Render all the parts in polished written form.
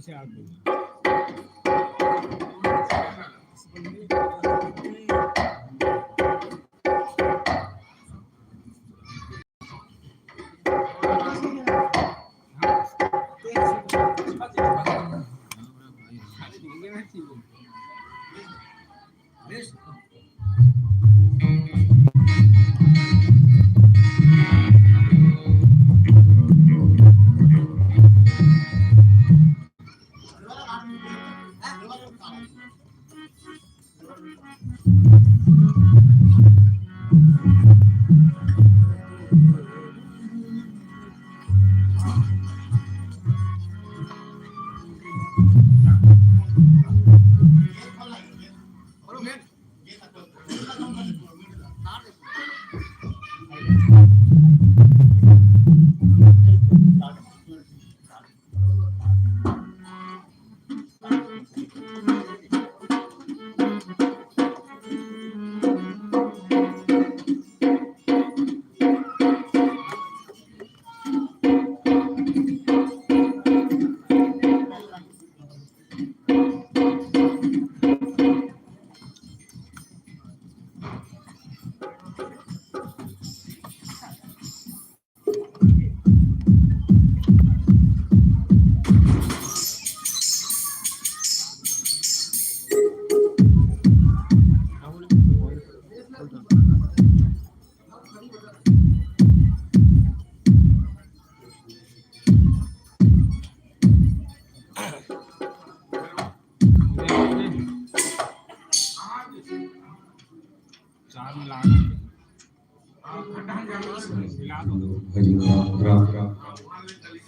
से आग लगी।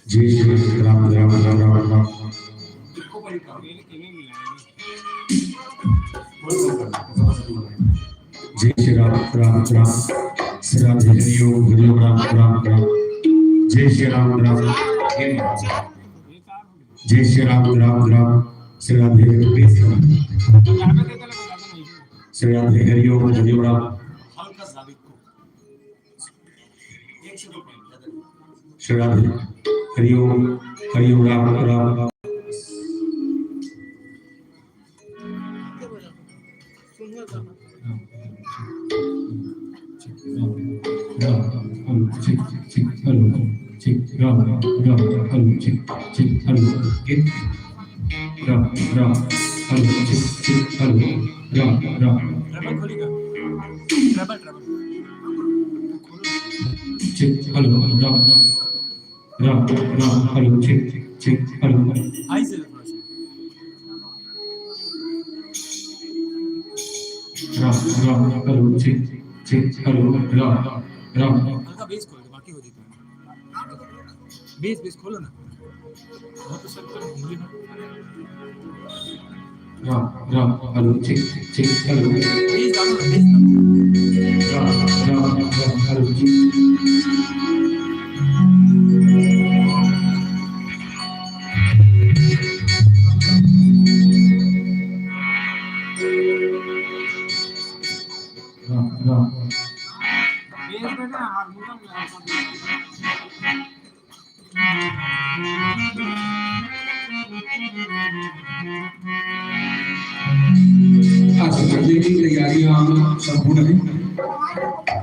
जय श्री राम राम राम राम राम। जय श्री राम राम राम श्राद्धे हरिओम हरिओम राम राम राम। जय श्री राम राम जय श्री राम राम राम श्राद्धे श्राद्धे हरिओम हरिओम राम। श्राद्धे हरिओम हरिओम राम राम राम। बेस खोलो ना। Ram hello check check hello bass डालो ना, bass Ram Ram hello check Ram bass में ना हारमोनियम आज करने की तैयारियां संपूर्ण है।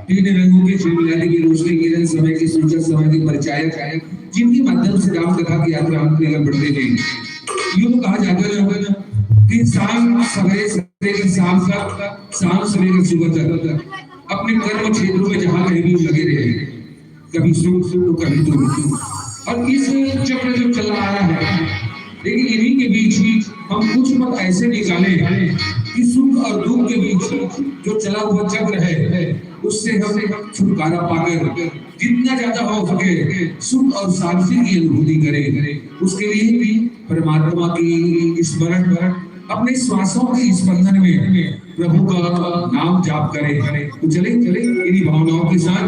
तीन रंगों की शिवलाली की रोशनी किरण समय की सूचक समय के परिचायक जिनके माध्यम से राम कथा की यात्रा हम निकल पड़ते हैं। यूं कहा जाता है कि शाम सवेरे सवेरे की शाम का शाम सवेरे का सुबह तक अपने कर्म क्षेत्रों में जहां कहीं भी लगे रहे, कभी सुख सुख तो कभी दुख। और इस चक्र जो चल रहा है, लेकिन इन्हीं के बीच हम कुछ पल ऐसे निकाले कि सुख और दुख के बीच जो चला हुआ चक्र है उससे हम छुटकारा पाकर जितना ज्यादा हो सके सुख और शांति की अनुभूति करें। उसके लिए भी परमात्मा की स्मरण कर अपने श्वासों के स्पंदन में प्रभु का नाम जाप करें। तो चले चले इन्हीं भावनाओं के साथ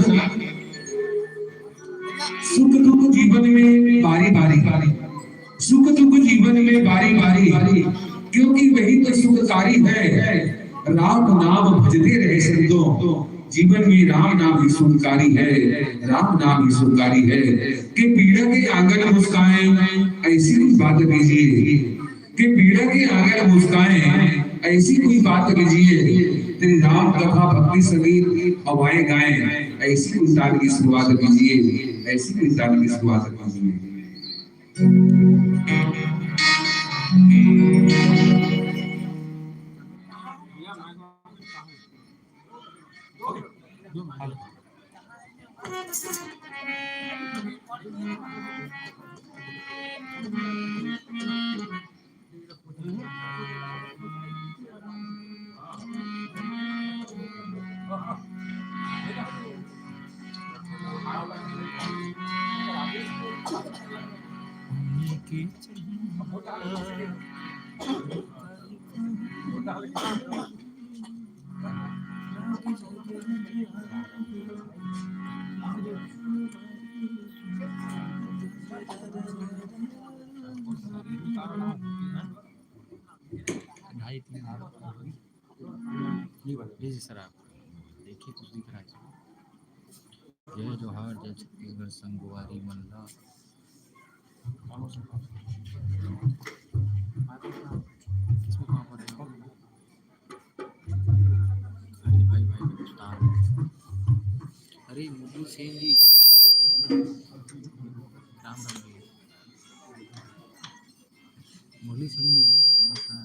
सुख दुख जीवन में बारी बारी सुख दुख जीवन में बारी बारी क्योंकि वही तो सुखकारी है। राम नाम भजते रहे संतों, जीवन में राम नाम ही सुखकारी है, राम नाम ही सुखकारी है। कि पीड़ा के आंगन मुस्काएं ऐसी कोई बात कीजिए, कि पीड़ा के आंगन मुस्काएं ऐसी कोई बात कीजिए। तेरी राम कथा भक्ति संगीत हवाएं गाएं ऐसी कोई ताल की शुरुआत कीजिए, ऐसी कोई ताल की शुरुआत कीजिए। सर आप देखिए कुछ दिख रहा है। जय जोहार जय छत्तीसगढ़ संगवारी मल्ला। इसमें कहाँ पर है? अरे भाई भाई बता। अरे मुरली सेन जी राम राम जी। मुरली सेन जी नमस्कार।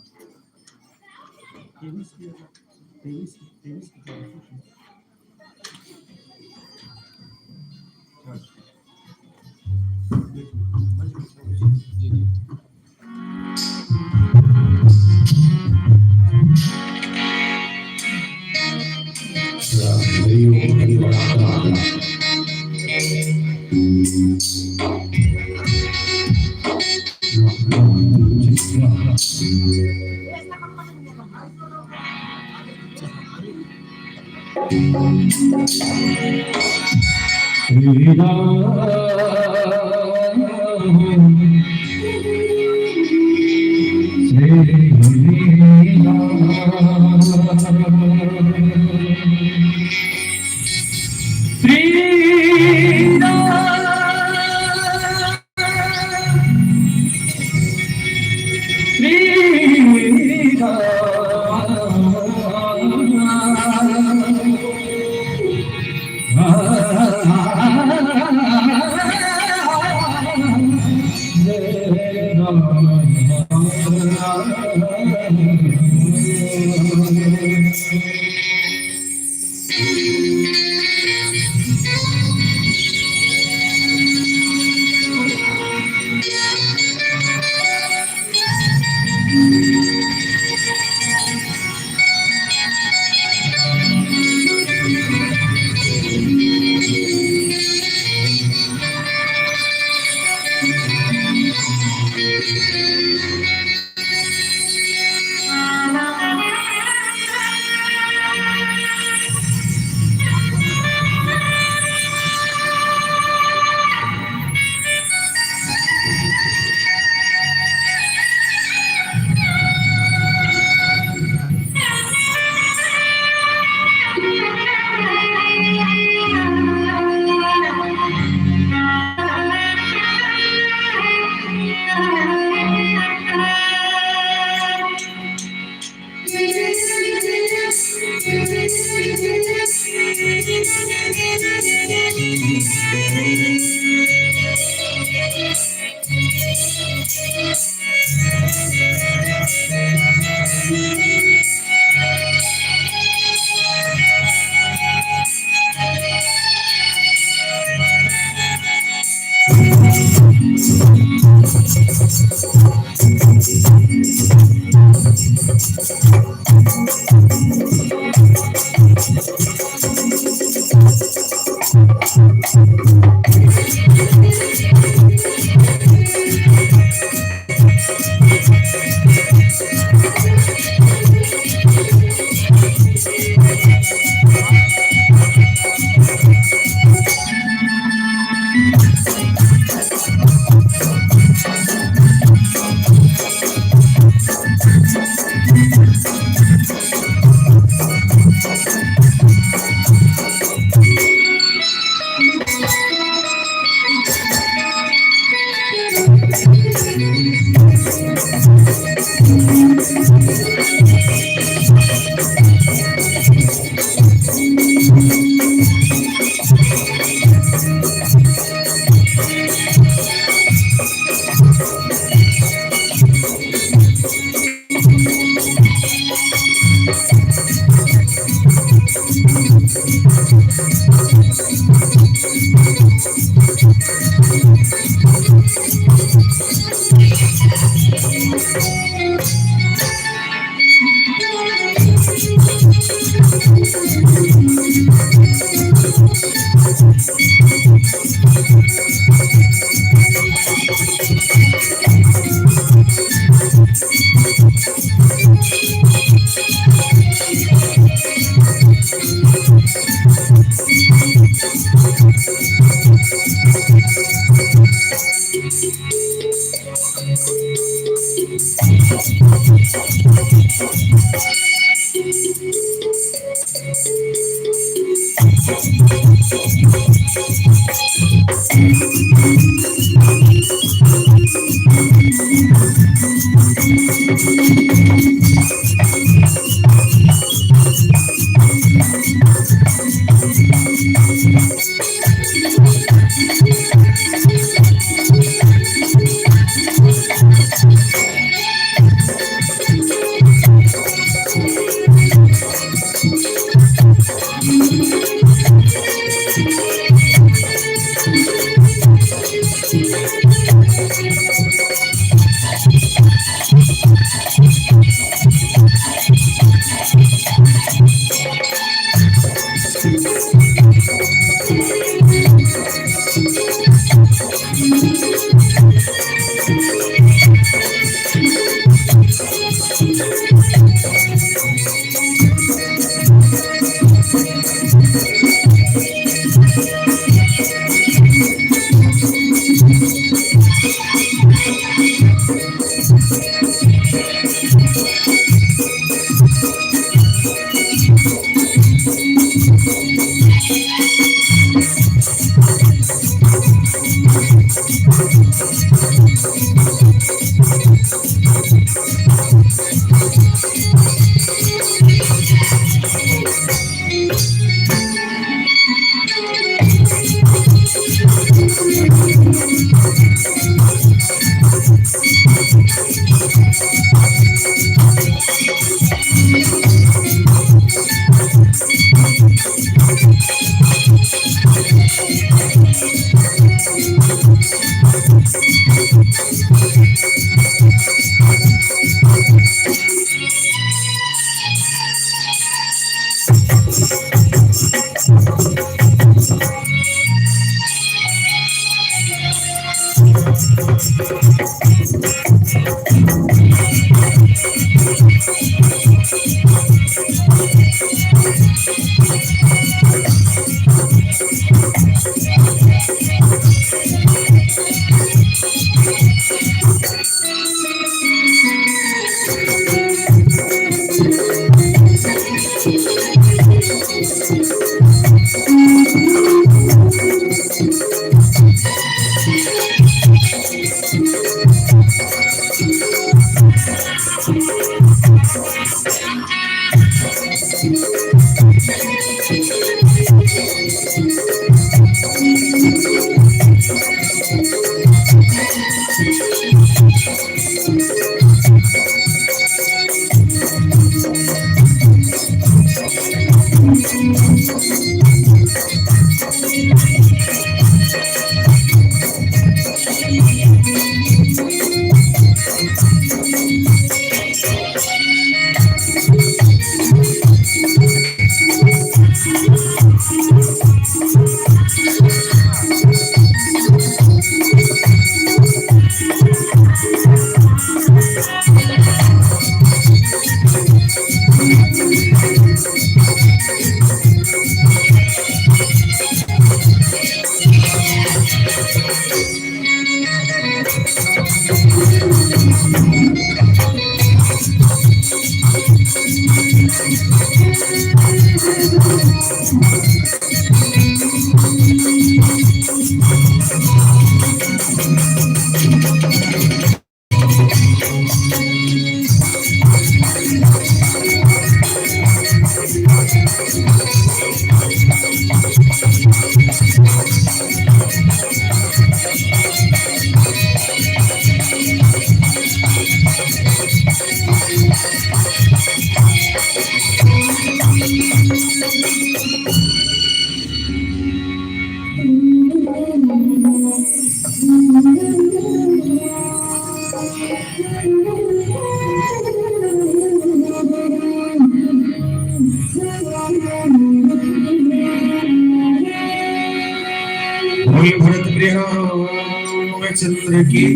रामचंद्र की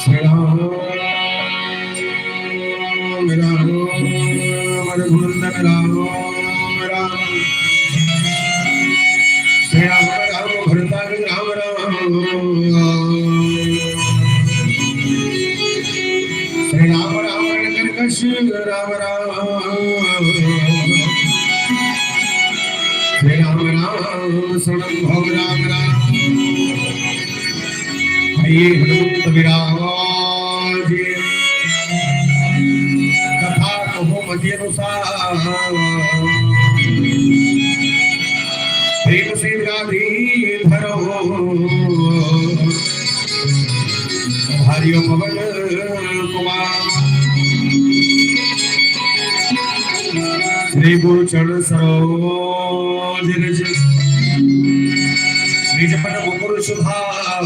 श्री राम राम रघुनंदन राम राम श्री राम राम भरतारि राम राम श्री राम राम नरकश राम राम श्री राम राम शरण भव राम राम ये हनुमंत विराज कथा कहो मध्य अनुसार प्रेम से गाधी धरो हरिओ पवन कुमार श्री गुरु चरण सरोज रज निज पद मुकुर सुधार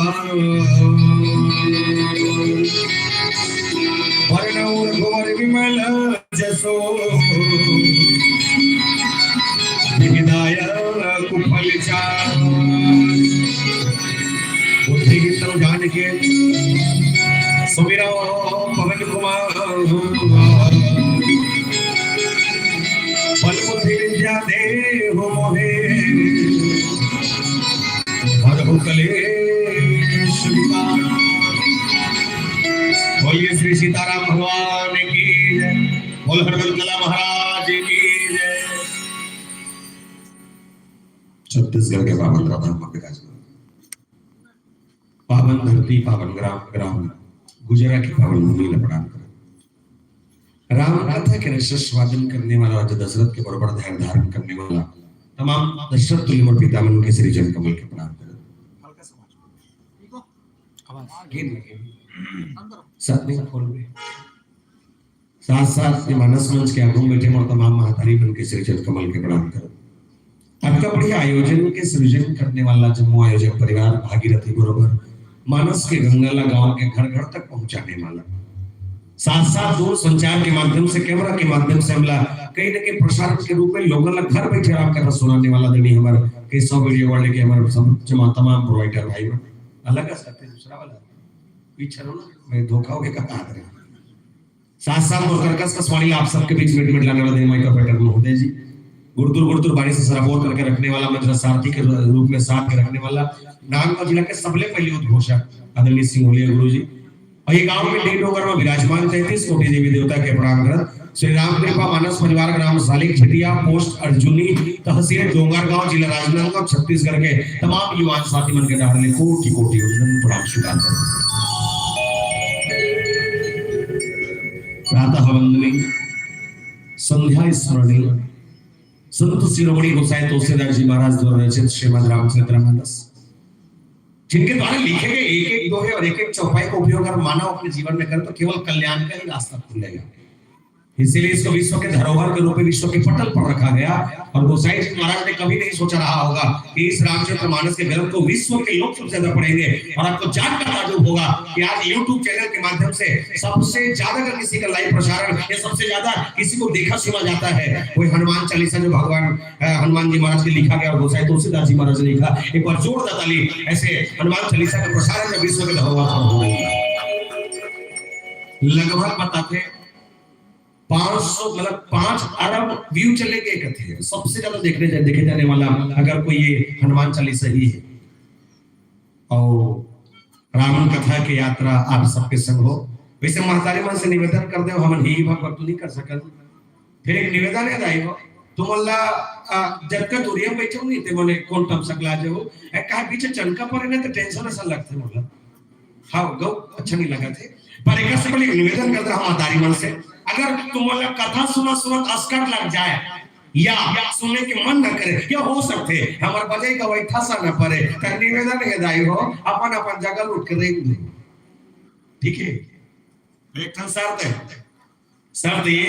वर्णौ रघुवर विमल जसो विदायक कुफल चार बुद्धि तम जान के सुमिरो पवन कुमार बल बुद्धि विद्या देहु मोहे हरहु कलेश विकार। बोलिए श्री सीताराम भगवान की जय, बोल हनुमान कला महाराज की जय। छत्तीसगढ़ के पावन ग्राम विराजमान, पावन धरती पावन ग्राम ग्राम गुजरा की पावन भूमि में प्रणाम करें। राम कथा के रसस्वादन करने वाला राजा दशरथ के बराबर ध्यान धारण करने वाला तमाम दशरथ तुल्य और पितामह के श्री जन कमल के प्रणाम करें। हल्का समाज ठीक हो आवाज गेंद लगे अंदर साथ में खोल में साथ साथ मानस मंच के आगू में बैठे और तमाम महातारी बन के श्री जन कमल के प्रणाम करें। आपका बढ़िया आयोजन के सृजन करने वाला जम्मू आयोजक परिवार भागीरथी बरोबर मानस के गंगाला गांव के घर घर तक पहुंचाने वाला, साथ साथ दूर संचार के माध्यम से कैमरा के माध्यम से हमला कहीं न कहीं प्रसारण के रूप में लोगों ला घर बैठे आराम कर सुनाने वाला देनी हमारे कई 100 वीडियो वर्ल्ड के हमारे तमाम प्रोवाइडर भाई बहन अलग है सकते दूसरा वाला पीछे ना मैं धोखा हो गया कहा रहे साथ साथ और कर्कश कसवाड़ी आप सबके बीच मिनट लाने वाला देनी माइक ऑपरेटर महोदय जी गुड़दुर बाड़ी से सराबोर करके रखने वाला मंत्र सारथी के रूप में साथ के रखने वाला नागौर जिला के सबले पहले उद्घोषक आदरणीय सिंह होलिया गुरु जी और ये गांव में डेढ़ डोंगर में विराजमान 33 कोटि देवी देवता के प्रणाम कर श्री राम कृपा मानस परिवार ग्राम सालिक छटिया पोस्ट अर्जुनी तहसील डोंगरगांव जिला राजनांदगांव छत्तीसगढ़ के तमाम युवा साथी मन के डाले कोटि कोटि प्रणाम स्वीकार करें। प्रातः वंदनी संध्या स्मरणी संत शिरोमणि गोसाई तुलसीदास जी महाराज द्वारा रचित श्रीमद् रामचरितमानस जिनके द्वारा लिखे गए एक एक दोहे और एक एक चौपाई का उपयोग अगर मानव अपने जीवन में करे तो केवल कल्याण का ही रास्ता खुलेगा। इसीलिए इसको विश्व के धरोहर के रूप में विश्व के पटल पर रखा गया और गोसाई जी महाराज ने कभी नहीं सोचा रहा होगा कि इस रामचरितमानस के ग्रंथ को विश्व के लोग सबसे ज्यादा पढ़ेंगे। और आपको जानकर ताज्जुब होगा कि आज YouTube चैनल के माध्यम से सबसे ज्यादा अगर किसी का लाइव प्रसारण या सबसे ज्यादा किसी को देखा सुना जाता है वही हनुमान चालीसा जो भगवान हनुमान जी महाराज के लिखा गया और गोसाई तुलसीदास जी महाराज ने लिखा। एक बार जोरदार ताली ऐसे हनुमान चालीसा का प्रसारण जब विश्व के धरोहर पर हो रही है। लगभग बताते 500 मतलब 5 अरब व्यू चले गए कथे सबसे ज्यादा देखे जाने वाला अगर कोई ये हनुमान चालीसा ही है। और राम कथा की यात्रा आप सबके संग हो। वैसे महतारी मन से निवेदन कर दे हम ही भक्त नहीं कर सकल फिर एक निवेदन है दाई हो तुम अल्लाह जब का दूरिया बैठो नहीं ते मने कौन टम सकला जो ए का पीछे चनका पड़े ना तो टेंशन ऐसा लगते मोला हां गौ अच्छा नहीं लगा थे पर एक से पहले निवेदन कर दे हम महतारी मन से अगर तुम्हारा कथा सुना अस्कर लग जाए या सुनने के मन न करे या हो सकते हमारे बजाय का वही ठसा न पड़े तो निवेदन है दाई हो अपन अपन जगह उठ के देख दो ठीक है। एक शर्त ये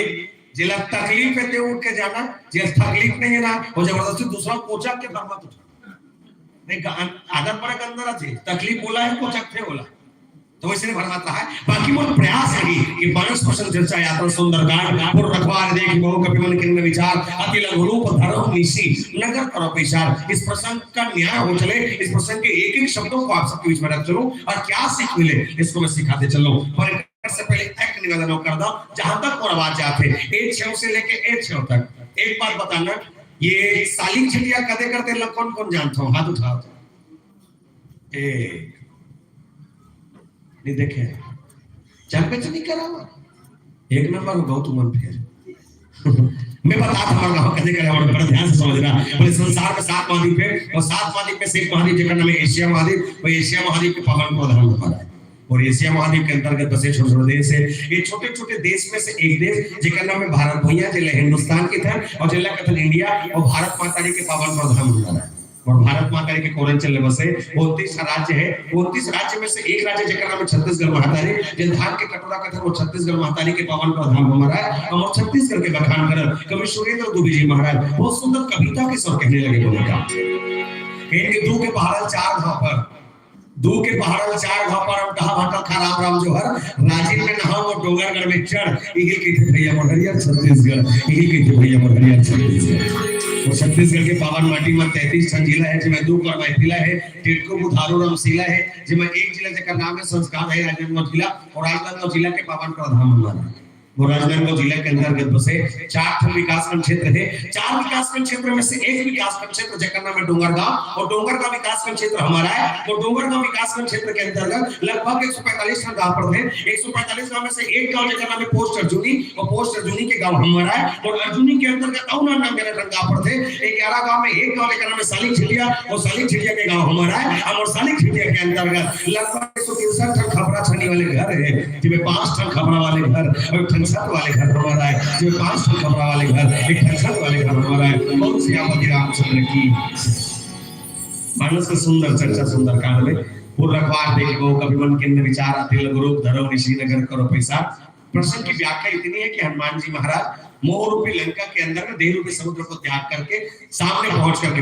जिला तकलीफ है ते उठ के जाना जिला तकलीफ नहीं है ना वो जबरदस्ती दूसरा कोचा के घर मत उठा नहीं आदत पर अंदर है तकलीफ बोला है कोचा थे बोला तो वैसे भर माता है बाकी मोर प्रयास है कि मानस प्रसन्न चर्चा यात्रा सुंदरकांड और रखवार देखी बहु कपि मन किन्न विचार अति लघु रूप धरो निशी नगर करो पेशार। इस प्रसंग का न्याय हो चले, इस प्रसंग के एक एक शब्दों को आप सबके बीच में रख चलो और क्या सीख मिले इसको मैं सिखाते चलो। पर से पहले एक निवेदन कर दो, जहां तक और आवाज आते ए 6 से लेके ए 6 तक एक बात बताना, ये सालिक छिटिया कदे करते लग कौन कौन जानता हो? हाथ उठाओ तो नहीं देखे जान पे तो नहीं करा एक नंबर हो गौतम फिर मैं बता था गांव कदे करे और बड़ा ध्यान से समझना। बोले संसार में 7 महाद्वीप है और 7 महाद्वीप में से एक महाद्वीप जेकर नाम है एशिया महाद्वीप। वो एशिया महाद्वीप के पावन प्रधान हमारा है और एशिया महाद्वीप के अंतर्गत बसे छोटे छोटे देश है। ये छोटे छोटे देश में से एक देश जेकर नाम है भारत भैया, जिला हिंदुस्तान के था और जिला कथन इंडिया और भारत माता के पावन प्रधान हमारा है। और भारत माता के कोरंचल बसे 29 राज्य है। 29 राज्य में से एक राज्य जेकर नाम है छत्तीसगढ़ महातारी, जिन धान के कटोरा कथन वो छत्तीसगढ़ महातारी के पावन प्रधान हमारा है। हम छत्तीसगढ़ के बखान कर कवि सुरेंद्र दुबे जी महाराज बहुत सुंदर कविता के स्वर कहने लगे बोले का इनके दू के पहाड़ 4 घाव पर, दू के पहाड़ 4 घाव पर हम कहा भाटल खा राम राम जोहर राजीव में नहा और डोंगरगढ़ में चढ़ यही कहते भैया मोहरिया छत्तीसगढ़, यही कहते भैया मोहरिया छत्तीसगढ़। और छत्तीसगढ़ के पावन माटी में 33 ठन जिला है, जिसमें 2 और मैथिला है, टेटको बुधारू रमसीला है, जिसमें एक जिला जेकर नाम है संस्कार है राजनांदगांव जिला और राजनांदगांव जिला के पावन प्रधान हमारा। वो राजनांदगांव जिले के अंतर्गत बसे 4 विकासखंड क्षेत्र है। 4 विकासखंड क्षेत्र में से एक विकासखंड क्षेत्र जेकर नाम है डोंगरगांव और डोंगरगांव विकासखंड क्षेत्र हमारा है। और डोंगरगांव विकासखंड क्षेत्र के अंतर्गत लगभग 145 ठन गांव पड़ते हैं। 145 गांव में से एक गांव जेकर नाम है पोस्ट अर्जुनी और पोस्ट अर्जुनी के गांव हमारा है। और अर्जुनी के अंतर्गत और नाम के गांव पड़ते हैं। 11 गांव में एक गांव जेकर नाम है सालिक छिटिया और सालिक छिटिया के गांव हमारा है। और सालिक छिटिया के अंतर्गत लगभग 163 ठन खपरा छनी वाले घर है, जिसमें 5 ठन खपरा वाले घर और 67 वाले घर हमारा है, जो 5 ठन खपरा वाले घर, 67 वाले घर हमारा है। बहुत श्यामती रामचंद्र की मानस सुंदर चर्चा सुंदर कांड में पूर्ण रखवार देखो कभी मन के विचार अति लघु रूप धरो निशी नगर करो पैसा। प्रश्न की व्याख्या इतनी है कि हनुमान जी महाराज मोह रूपी लंका के अंदर में देह रूपी समुद्र को त्याग करके सामने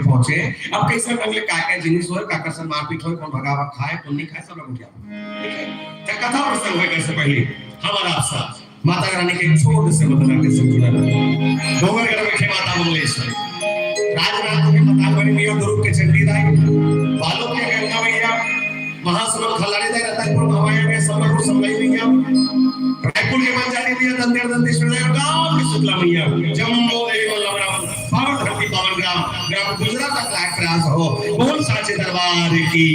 पहुंचे। अब कैसे अगले क्या जिनिस हो काकर्षण मारपीट हो, कौन भगावा खाए कौन नहीं खाए, सब लोग क्या कथा प्रसंग है। कैसे पहले हमारा आपसा माता रानी के छोटे से बदला के समझना डोंगरगढ़ में थे माता मंगलेश्वरी, राजनाथ के मताल बनी मियां दुर्ग के चंडीदाई, बालों के गंगा मैया, महासमुंद खलाड़ी दाई रतनपुर भवाया में संबलपुर संभई मैया, रायपुर के मंजारी मैया, दंतेड़ दंतेश्वर दाई गांव की शुक्ला मैया, जम्बो देवी वल्लभराम पावन धरती पावन ग्राम गुजरात तक लायक प्रयास हो। बोल साचे दरबार की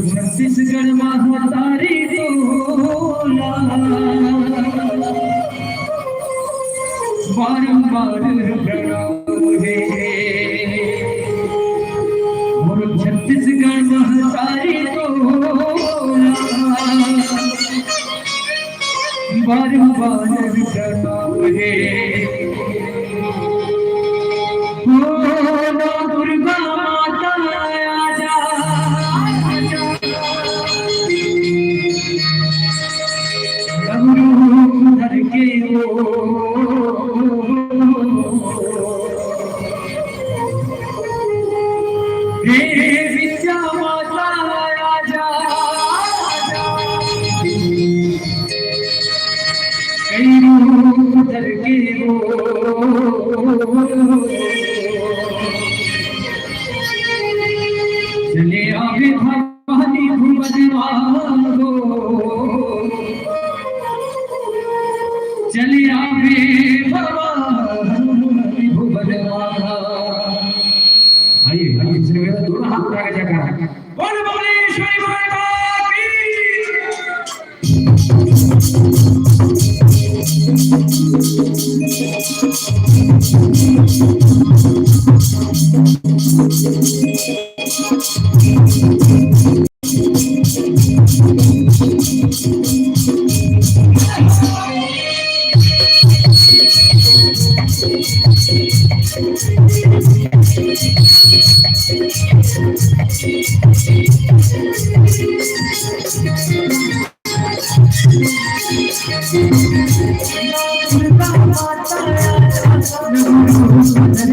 छत्तीसगढ़ महातारी तोला बारंबार छत्तीसगढ़ महातारी तोला बारंबार दुर्गा माता आजा घर के विद्या माता आजा कई रूप धर के चले आवे भवानी भुवनवारो, चले आवे भवानी भुवनवारो आइए इसलिए मेरा दोनों हाथ उठा के जयकारा बोल भुवनेश्वरी माता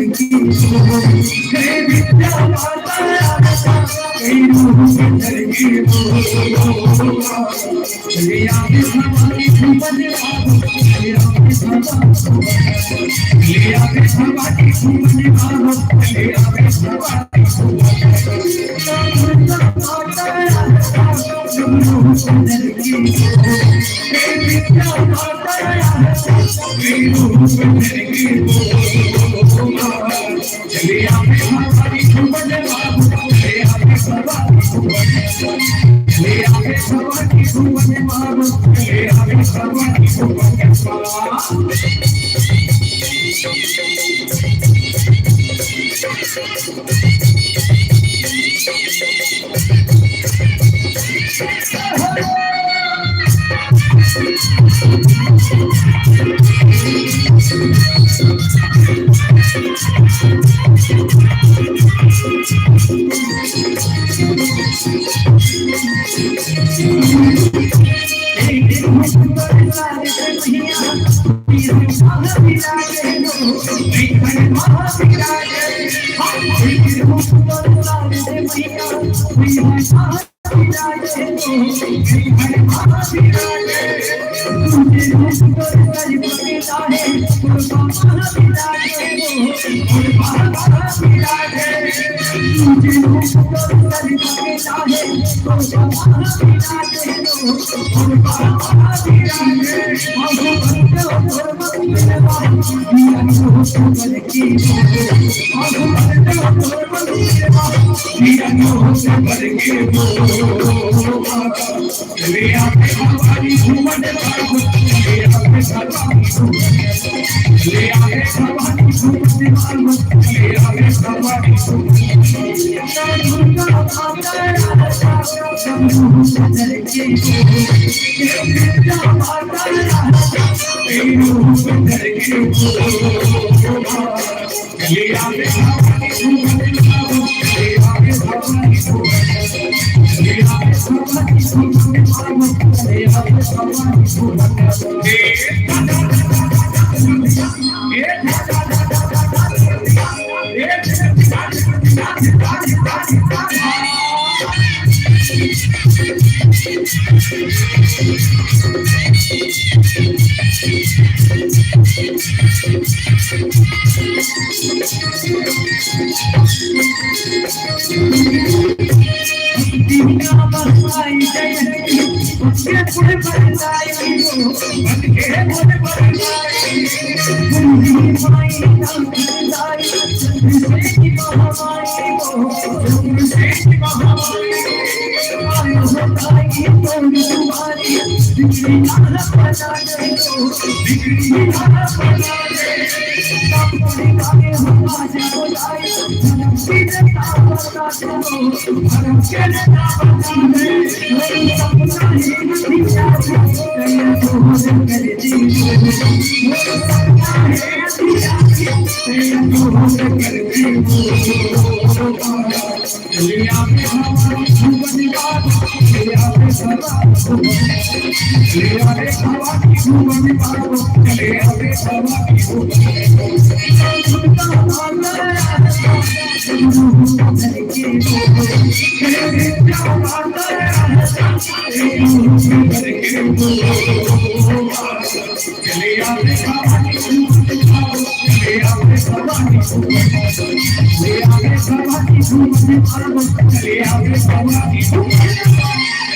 की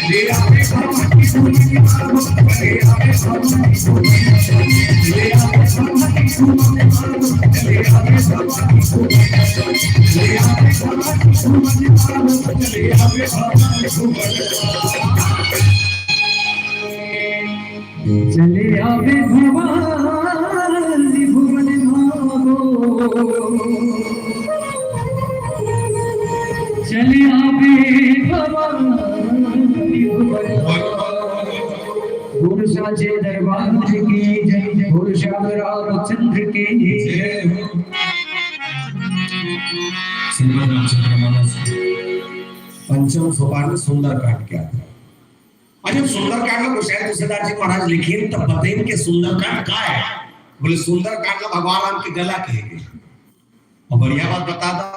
ले आवे भगवान की धूम की मारो, ले आवे भगवान की धूम, ले आवे भगवान की धूम, ले आवे भगवान की धूम, ले आवे भगवान की धूम, ले आवे भगवान की धूम। चले आवे भवानी भुवन भागो, चले आवे भवानी भुवन गुरु साचे दरबार की जय, गुरु श्याम रामचंद्र की जय। श्रीमद् रामचंद्र मानस पंचम सोपान सुंदरकांड क्या था। जब सुंदरकांड को शायद तुलसीदास जी महाराज लिखे तब बताइए कि सुंदरकांड क्या है। बोले सुंदरकांड का भगवान राम के गला कहेंगे। और बढ़िया बात बता दा,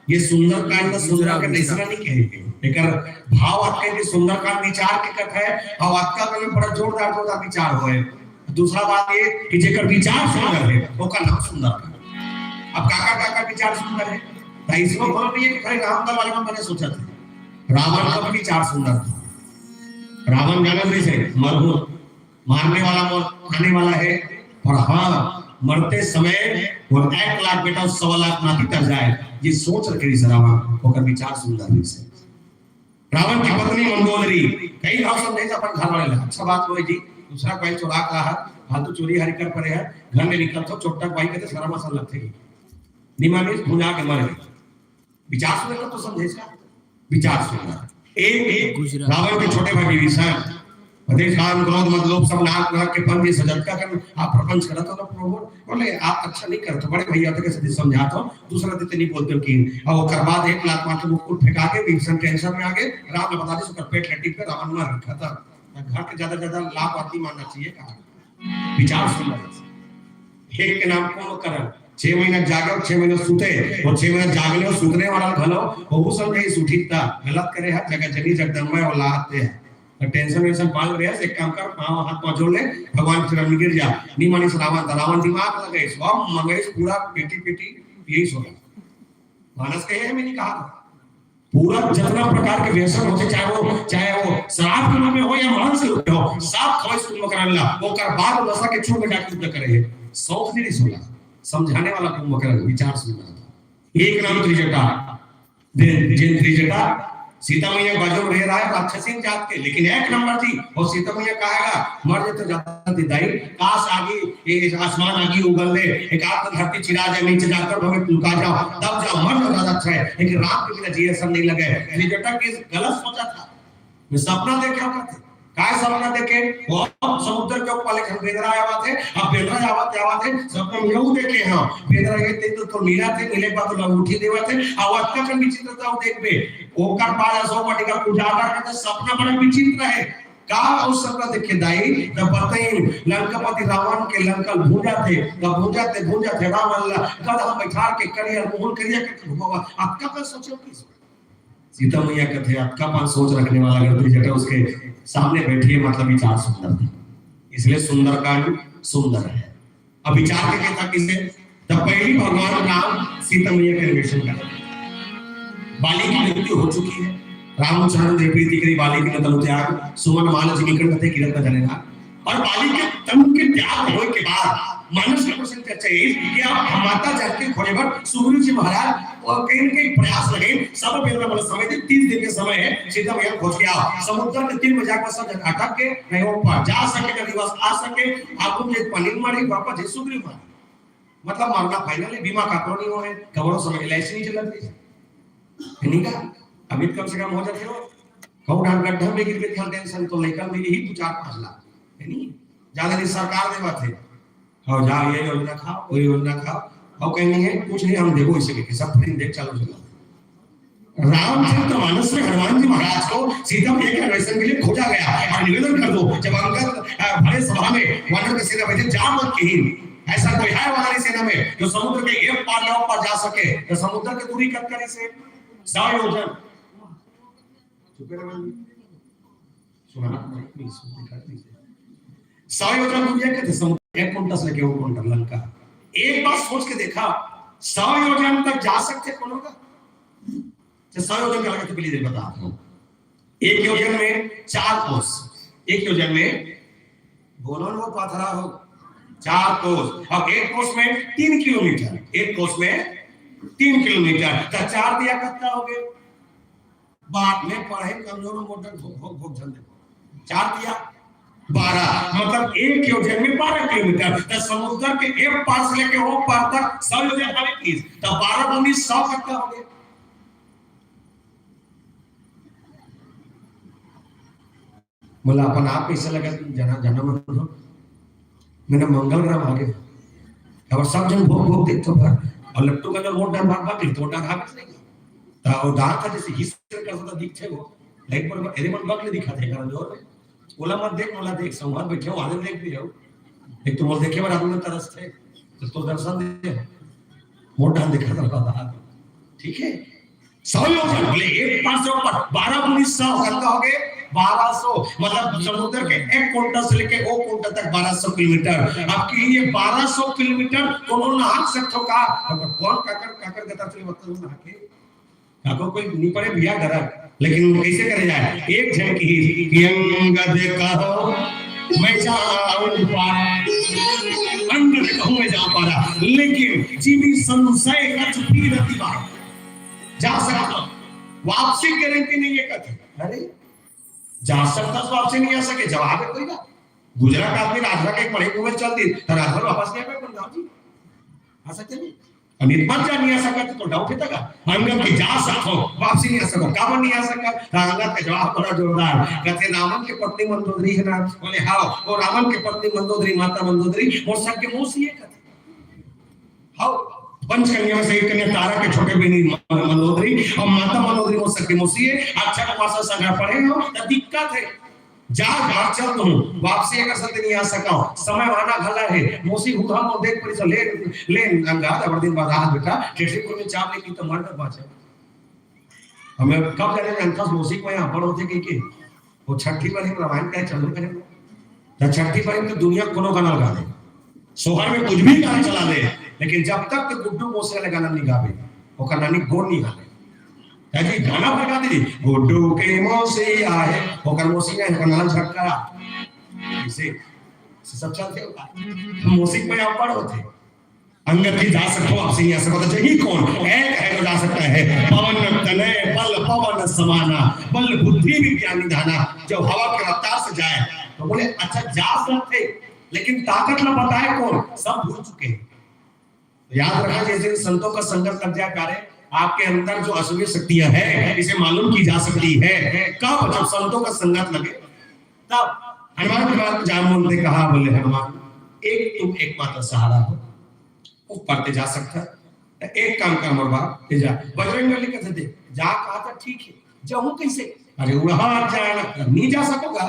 ये सुंदरकांड का सुंदरकांड ऐसा नहीं कहेंगे, लेकिन भाव आपके कि सुंदरकांड विचार के कथा है और आपका में बड़ा जोरदार जोरदार विचार होए। दूसरा बात ये कि जेकर विचार सुंदर है वो का नाम सुंदरकांड। अब काका काका विचार सुंदर है, तो इसमें बोलो नहीं है कि राम का वाले में मैंने सोचा था रावण का विचार सुंदर था। रावण जानत नहीं से मरहूम मारने वाला खाने वाला है, और हाँ मरते समय वो 1 लाख बेटा 1.25 लाख नाती तर जाए, ये सोच रखे इस रावण होकर विचार सुंदर नहीं से। रावण की पत्नी मंगोदरी कई भाव समझे अपन घर वाले अच्छा बात होए जी, दूसरा कोई चुरा रहा फालतू चोरी हरी कर पड़े है, घर में निकल तो चोटा भाई कहते शर्म असल लगते ही निमानी भुजा के मर गए। विचार सुंदर तो समझे इसका विचार सुंदर। एक रावण के छोटे भाई विभीषण देशान क्रोध मत लोभ सब नाक नाक के पंजे सजत का कर आप प्रपंच करत हो ना प्रभु बोले आप अच्छा नहीं करते बड़े भैया तो कैसे समझाते हो, दूसरा दिन नहीं बोलते हो कि और वो करवा दे 1 लाख मार के मुकुट फेंका के विभीषण टेंशन में आ गए। राम ने बता दी उसका पेट लट्टी पे रावण मार रखा था। घर के ज्यादा लाभ आदमी मानना चाहिए कहा विचार सुंदर। एक के नाम कुंभकर्ण 6 महीना जागे और 6 महीने सूते और 6 महीने जागने और सूतने वाला भलो वो सब नहीं सुठीता गलत करे है जगह जनी जगदम्बा और लाते हैं टेंशन वेंशन पाल रहे हैं। एक काम कर पांव हाथ पांव जोड़ ले भगवान के चरण में गिर जा। नहीं मानी रावण दिमाग लगे सब मंगेश पूरा पेटी पेटी यही सोना मानस के है। मैंने कहा पूरा जितना प्रकार के व्यसन होते चाहे वो शराब पीने में हो या मांस से हो सब खवाई सुन कर ला वो कर बाद नशा के छू में जाके युद्ध करे शौक नहीं सोला समझाने वाला कुंभकर्ण विचार सुनना था। एक नाम त्रिजटा जिन त्रिजटा सीता मैया गजब रह रहा है राक्षसीन जात के, लेकिन 1 नंबर थी और सीता मैया कहेगा मर जे तो जाता दाई काश आगे ये आसमान आगे उगल ले एक आत्म धरती चिरा जाए नीचे जाकर हमें लुका जाओ तब जाओ मर ज्यादा अच्छा है। लेकिन रात के बिना जी सब नहीं लगे। त्रिजटा की गलत सोचा था। मैं सपना देख क्या करते काय सपना देखे वो समुद्र के ऊपर लेकर बेदरा आया थे। अब बेदरा आवा थे सपना में यू देखे हां बेदरा ये ते तो नीला थे नीले बाद अंगूठी देवा थे आवाज का विचित्रता देखबे ओकर पास 100 पटी का उजागर करते सपना बड़ा विचित्र है का उस सपना देखे दाई जब बताई लंकापति रावण के लंका भूजा थे राम अल्लाह कदम बैठा के करियर मोहन करिया के भगवा आपका पर सोचो किस सीता मैया कहते आपका पास सोच रखने वाला अगर त्रिजटा उसके सामने बैठी है मतलब विचार सुंदर थे इसलिए सुंदरकांड सुंदर है। अब विचार के कहता किसे जब पहली भगवान राम सीता मैया के अन्वेषण कर बाली की मृत्यु हो चुकी है। रामचंद्र ने प्रीति करी बाली के तनु त्याग सुमन मानस निकट कथे किरत का जनेना और बाली के तनु के त्याग होने के बाद मानस का प्रश्न चर्चा है कि आप माता जाके घोड़े पर सुग्रीव जी महाराज और कहीं प्रयास लगे सब बेलना वाला समय थे 30 दिन के समय है सीता मैया खोज के आओ समुद्र के तीर में जाकर सब अटक के नहीं वो पर जा सके का दिवस आ सके आपको जे पनीर मारी वापस जे सुग्रीव मारी मतलब मारना फाइनल है बीमा का नहीं हो है खबरों समझ ले नहीं चलत रही नहीं का अभी कम से कम हो जाते हो कहूं ढंग गड्ढा में गिर के खेल टेंशन तो लेकर मेरी ही 4-5 लाख है नहीं ज्यादा नहीं सरकार देवा थे और जा ये योजना खाओ वो योजना खाओ और कहीं नहीं है कुछ नहीं हम देखो इसे लेके सब फिल्म देख चलो चलो। रामचरितमानस में हनुमान जी महाराज को सीता मैया के अन्वेषण के लिए खोजा गया और निवेदन कर दो जब अंगद बड़े सभा में वानर की सेना भेजे जा मत कहीं ऐसा कोई है हमारी सेना में जो समुद्र के एक पार ले पार जा सके तो समुद्र की दूरी कट करे से 100 योजन सुना 100 योजन दूरी के समुद्र 1 कुंटल से लेके 1 कुंटल लंका एक बार सोच के देखा 100 योजन तक जा सकते कौन होगा 100 योजन का लगा तो पहले बता एक योजन में 4 कोस, एक योजन में बोलो ना वो पाथरा हो 4 कोस, और एक कोस में 3 किलोमीटर, एक कोस में 3 किलोमीटर, तो 4 दिया कितना हो गए? बाद में पढ़े कमजोर मोटर भोग झंडे 4 दिया 12, मतलब एक योजन में 12 किलोमीटर। तो समुद्र के एक पार से लेके वो पार तक 100 योजन हमें 30, तो 12 दूनी 100 कितना हो गया? बोला अपन आप कैसे लगा जन्म मैंने मंगल ग्राम आ गए अब सब जन भोग देख तो और लट्टू का जो वोट डाल भाग तो वोट डाल नहीं तो दांत था जैसे हिस्से कर सकता दिख थे वो लाइक पर एरे मन बगले दिखा थे कारण जोर में बोला मत देख मोला देख संवाद बैठे हो आदमी देख भी हो एक तो मोल देखे बार आदमी तरस थे तो दर्शन दे वोट डाल दिखा था ठीक है 100 योजन बोले एक पार से ऊपर 12 दूनी 100 कितना हो गए 1200, मतलब समुद्र के एक कोंटा से लेके ओ कोंटा तक 1200 किलोमीटर। आपकी ये 1200 किलोमीटर दोनों नाक से ठोका तो कौन काकर गता चले मतलब ना के काको कोई नहीं पड़े बिया करा लेकिन कैसे करे जाए एक जन की अंगद कहो मैं जाऊं पार अंगद कहो मैं जा पारा लेकिन जीवी संशय का छुपी रहती बात जा सकता वापसी गारंटी नहीं है कहते अरे जा सकता तो वापसी नहीं आ सके जवाब है कोई ना गुजरात आदमी राजभर के एक पढ़े को चल दी तो राजभर वापस नहीं आ पाए पंजाब जी आ सकते नहीं निर्मल जा नहीं आ सका तो डाउट है तक अंगद की जा सको वापसी नहीं आ सको काबर नहीं आ सका अंगद का जवाब बड़ा जोरदार कहते रावण के पत्नी मंदोदरी है ना बोले हाँ वो रावण के पत्नी मंदोदरी माता मंदोदरी और सबके मुंह से ये कहते हाँ पंचकन्या में से एक कन्या तारा के छोटे बहनी मंदोदरी और माता मंदोदरी हो सकती मुसी है अच्छा का मासा संग्रह पढ़े हो तो दिक्कत है जा घर चल तुम वापसी अगर सत्य नहीं आ सका समय वाना घला है मोसी हुआ मो देख पड़ी ले ले गंगा दबर दिन बाद हाथ बेटा केशरीपुर में चाप लेकी तो मर कर बाचे हमें कब जाने अंतस मोसी को यहां पढ़ो थे के वो छठी पर रामायण का चलो करे तो छठी पर तो दुनिया कोनो गाना लगा दे सोहर में कुछ भी गाना चला दे लेकिन जब तक तो गुड्डू मोसे वाले गाना नहीं गावे ओकर नानी गोड़ नहीं हाले जी गाना बजा दी गुड्डू के मोसे आए ओकर मोसी है ओकर नाम झटका इसे सब चलते होता मोसी में आप पढ़ होते अंगद की जा सको आपसे नहीं आ सको तो यही कौन एक है जो जा सकता है पवन तनय बल पवन समाना बल बुद्धि विज्ञान निधाना जब हवा की रफ्तार से जाए तो बोले अच्छा जा सकते लेकिन ताकत ना बताए कौन सब भूल चुके हैं याद रखा जैसे संतों का संगत कर दिया कार्य आपके अंदर जो असुरी शक्तियां है इसे मालूम की जा सकती है कब जब संतों का संगत लगे तब हनुमान के बाद जामवंत ने कहा बोले हनुमान एक तुम एकमात्र सहारा हो ऊपर ते जा सकता है एक काम कर मोर बाप जा बजरंगबली कहते थे जा कहा था ठीक है जाऊं कैसे अरे उड़ा जाना नहीं जा सकोगा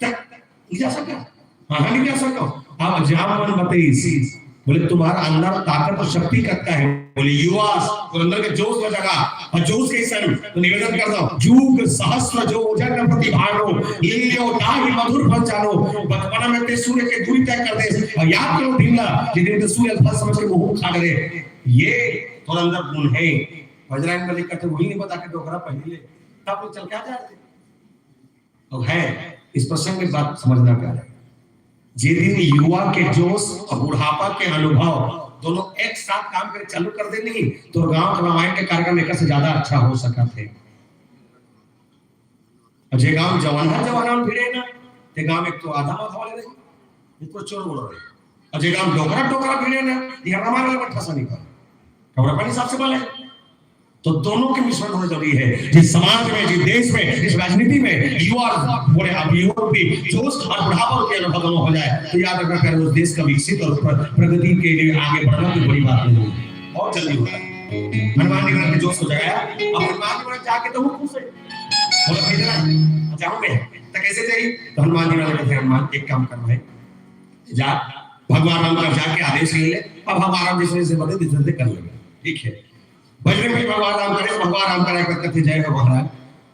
नहीं जा सका हाँ नहीं जा सको अब जामवंत बताइए बोले तुम्हारा अंदर ताकत और शक्ति करता है बोले युवा तो अंदर के जोश बचेगा और जोश के संग तो निवेदन करता हूं जुग सहस्त्र जो जन प्रतिभानो लियो ताहि मधुर पंचानो बचपना में ते सूर्य के दूरी तय कर दे और याद करो ढीला जिस दिन सूर्य अल्फा समझ के मुंह खा करे ये तो अंदर गुण है बजरंगबली कहते वही नहीं बता के डोकरा पहले तब लोग चल क्या जाते तो है इस प्रसंग में बात समझना प्यारा है जिस दिन युवा के जोश और बुढ़ापा के अनुभव दोनों एक साथ काम करके चालू कर दे नहीं तो गांव के रामायण के कार्यक्रम एक से ज्यादा अच्छा हो सका थे जे गांव जवाना भिड़े ना ते गांव एक तो आधा माथा वाले रहे एक तो चोर बोल रहे और जे गांव डोकरा भिड़े ना ये रामायण वाला बट्ठा सा नहीं कर खबर पानी साहब से बोले तो दोनों के मिश्रण होना जरूरी है जिस समाज में जिस देश में जिस राजनीति में युवा बोले अब युवा भी जोश और बुढ़ापा के अनुभव दोनों हो जाए तो याद रखना कर उस देश का विकसित और प्रगति के लिए आगे बढ़ना तो बड़ी बात नहीं है और जल्दी होगा हनुमान जी ने जोश हो जाएगा अब हनुमान जी ने जाके तो वो खुश है बोला भेजना जाऊं मैं तो कैसे जाई तो हनुमान जी ने कहते हनुमान एक काम कर भाई जा भगवान राम का जाके आदेश ले ले अब हम आराम से बदले दिशा कर लेंगे ठीक है बजरंगी भगवान राम करे कहते जय हो महाराज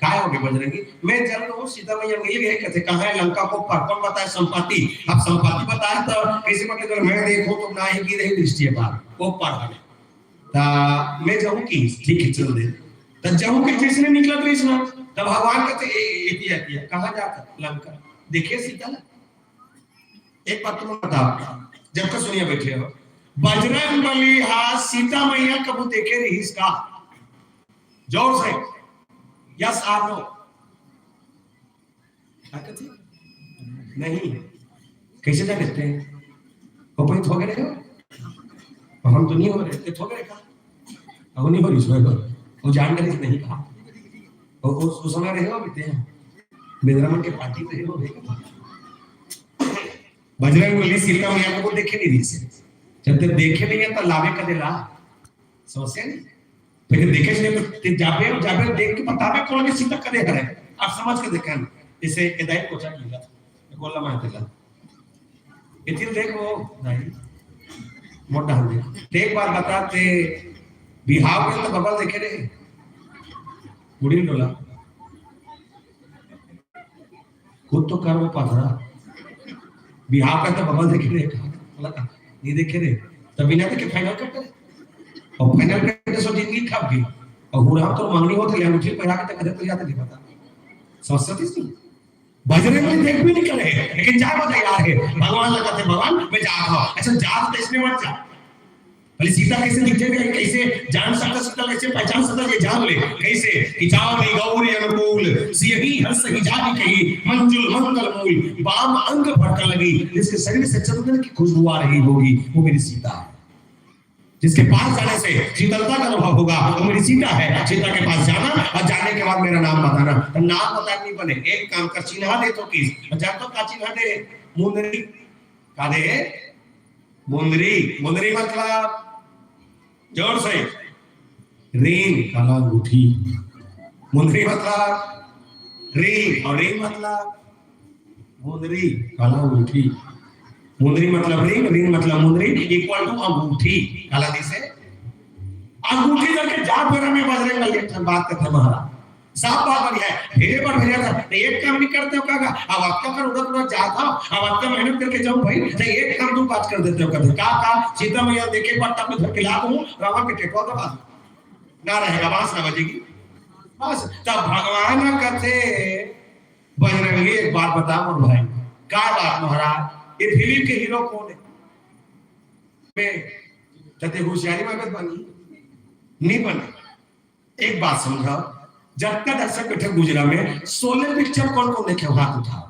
काय हो गए बजरंगी मैं जल हूं सीता मैया मिल गए कहते कहां है लंका को कौन बताए संपत्ति अब संपत्ति बताए तो कैसे मतलब मैं देखो तो ना ही की रही दृष्टि बात वो पर है ता मैं जाऊं की ठीक है चल दे तो जाऊं के जैसे निकला कृष्ण तब भगवान कहते ये कहाँ जाता लंका देखिए सीता। एक बात तुम्हें बताओ जब तक सुनिए बैठे हो, बजरंग बली हाथ सीता मैया कबू देखे रही इसका जोर से यस आर नो नहीं कैसे जा कहते हैं वो थोक रहे हो हम तो नहीं हो रहे थोक रहे का वो नहीं हो रही वो जानकारी से नहीं कहा वो समय रहे हो बीते हैं बेदरामन के पार्टी पे हो बजरंग बली सीता मैया को देखे नहीं रही से जब तक देखे नहीं है तो लावे का देला समस्या नहीं फिर देखे नहीं तो जाबे देख के बतावे कौन के सीता कदे हरे आप समझ के देखा जैसे हिदायत को चाहिए गोला मार देला इतिल देखो नहीं मोटा हो गया एक बार बताते बिहार में तो बबल देखे रे बुढ़ी डोला खुद तो कर में पथरा बिहार का तो बबल देखे रे बोला था नहीं देखे रे तब बिना देखे फाइनल करते और फाइनल करके सो जिंदगी खप गई और हुरा तो मांगनी होती है मुझे पहला के तक तो याद नहीं पता समझती थी बजरंग बली देख भी नहीं करे लेकिन जा बता यार है भगवान लगाते भगवान मैं जा रहा हूं अच्छा जा तो इसमें मत जा भले सीता कैसे दिखेगा कैसे जान सकता सीता कैसे पहचान सकता ये जान ले कैसे कि जाने गौरी अनुकूल सियही हंस ही जानी कही मंजुल मंगल मूल बाम अंग भड़कन लगी जिसके शरीर से चंदन की खुशबू आ रही होगी वो मेरी सीता है जिसके पास जाने से शीतलता का अनुभव होगा वो मेरी सीता है सीता के पास जाना और जाने के बाद मेरा नाम बताना तो नाम बता नहीं बने एक काम कर चिन्हा दे तो किस जान तो का चिन्हा दे मुंदरी का दे मुंदरी मुंदरी मतलब जोर से रिंग काला अंगूठी मुंदरी मतलब रिंग और रिंग मतलब मुंदरी काला अंगूठी मुंदरी मतलब रिंग रिंग मतलब मुंदरी इक्वल टू अंगूठी काला दी से अंगूठी करके जा मेरा में बजरंग बली बात करते महाराज साफ बात बनी है भेजे पर भेजा था एक काम नहीं करते हो काका अब आपका कर उधर उधर जाता अब आपका मेहनत करके जाऊं भाई तो एक काम तुम बात कर देते हो कहते का सीता मैया देखे पट्टा पे धर के ला दूं रावण के टेकवा दबा ना रहेगा बांस ना बजेगी बस तब भगवान कहते बजरंगी एक बात बता मोर भाई का बात महाराज ये फिल्म के हीरो कौन है मैं तते होशियारी में बनी नहीं बने एक बात समझाओ जब तक दर्शक बैठे गुजरा में 16 पिक्चर कौन कौन देखे हाथ उठाओ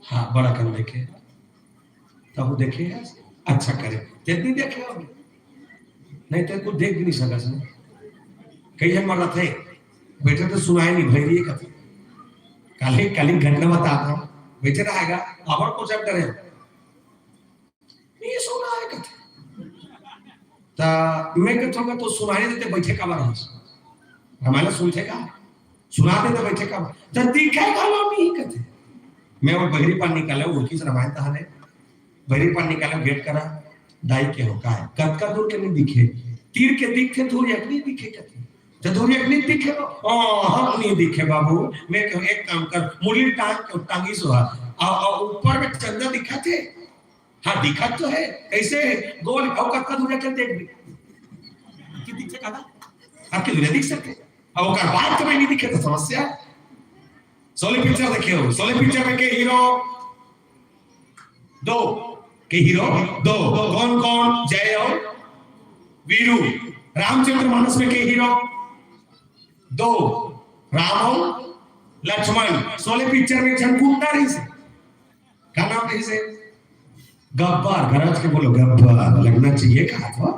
हाँ बड़ा कम देखे तब वो देखे अच्छा करे जितनी देखे होगी नहीं तो कुछ देख भी नहीं सका सर कई जन मर रहे थे बैठे तो सुनाए नहीं भैरी कथी काली काली घटना बताता बैठे रहेगा और कुछ अब डरे नहीं सुना है कथी ता मैं कहूंगा तो सुनाई देते बैठे का बार हमारा सुनते का सुनाते तो बैठे का तो दिखेगा लो नहीं कहते मैं वो बहरी पान निकाला उनकी रामायण कहानी बहरी पान निकाला गेट करा दाई के होका है कद का दूर के नहीं दिखे तीर के दिखे दूर एक नहीं दिखे कहते तो दूर एक नहीं दिखे हम नहीं दिखे बाबू मैं कहूं एक काम कर मुली टांगी सुहा और ऊपर में चंदा दिखाते हाँ दिखा तो है कैसे गोल और कद का दूर के देख कि दिखे का आपके दूर दिख सकते अब ओकर बात में नहीं दिखे तो समस्या 16 पिक्चर देखे हो 16 पिक्चर में के हीरो दो कौन कौन जय और वीरू रामचंद्र मानस में के हीरो दो राम और लक्ष्मण 16 पिक्चर में झनकुंडा रही से क्या नाम रही से गब्बर गरज के बोलो गब्बर लगना चाहिए कहा था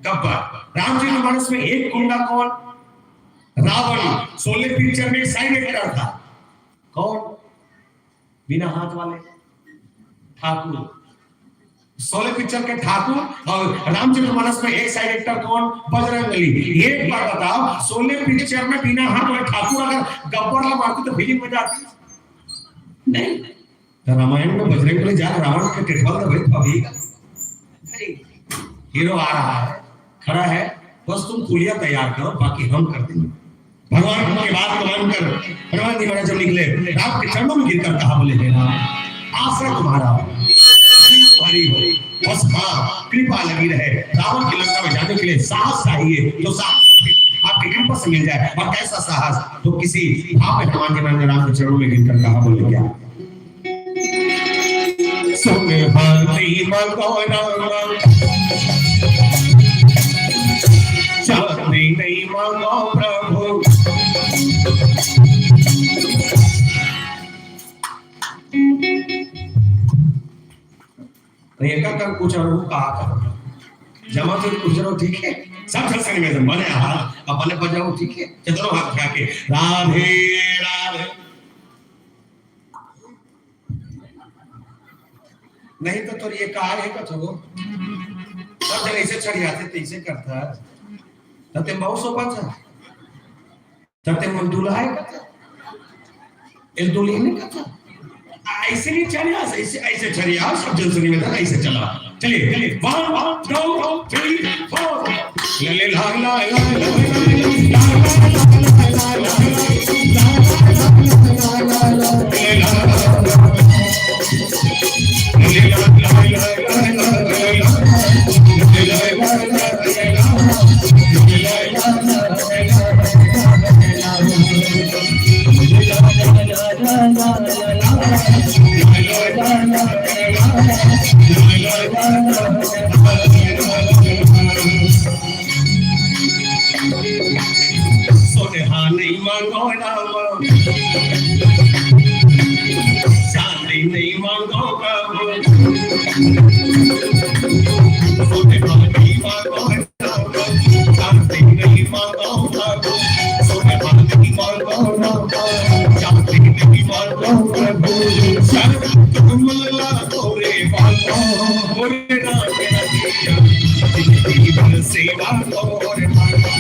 गब्बर रामचंद्र मानस में एक कुंडा कौन रावण 16 पिक्चर में साइड एक्टर था कौन बिना हाथ वाले ठाकुर 16 पिक्चर के ठाकुर और रामचंद्र मानस में एक साइड एक्टर कौन बजरंगबली एक बार बताओ 16 पिक्चर में बिना हाथ वाले ठाकुर अगर गब्बर ला मारती तो फिल्म में जाती नहीं तो रामायण में बजरंगबली जा रावण के टेकवाल तो भाई नहीं हीरो आ रहा है खड़ा है बस तुम कुलिया तैयार करो बाकी हम कर देंगे भगवान के बात को मानकर भगवान दीवाना जब निकले राम के चरणों में गिरकर कहा बोले हे राम आश्रय तुम्हारा तुम्हारी हो बस हाँ कृपा लगी रहे रावण की लंका में जाने के लिए साहस चाहिए तो साहस आपके कृपा से मिल जाए। और कैसा साहस, तो किसी भाव में हनुमान जी महाराज राम के चरणों में गिरकर कहा, बोले क्या, सुन हाथी मंगोरा चांदी नहीं मांगो प्रभु, नहीं का कर कुछ और कहा करो, जमा तो कुछ और ठीक है, सब सत्संग में बने हाथ अपने बजाओ, ठीक है, चलो हाथ उठा के राधे राधे। नहीं तो ये कहा है का तो सब जगह ऐसे चढ़ जाते तैसे करता तते बहुत सोपा था, तते मन दूल्हा है का इस दूल्हे ने का ऐसे नहीं चढ़िया, ऐसे ऐसे चढ़िया, सब जन सुनी में था ऐसे चला। चलिए चलिए 1 2 3 4 ले ला ला सोनेहा नहीं मांगो राम, चांदी नहीं मांगो प्रभु, सोनेहा नहीं मांगो राम, चांदी नहीं मांगो प्रभु, सोनेहा नहीं मांगो राम, चांदी नहीं मांगो प्रभु, सर्व तुमला तोरे मांगो, मोरे राम तेरा सेवा तोरे मांगो,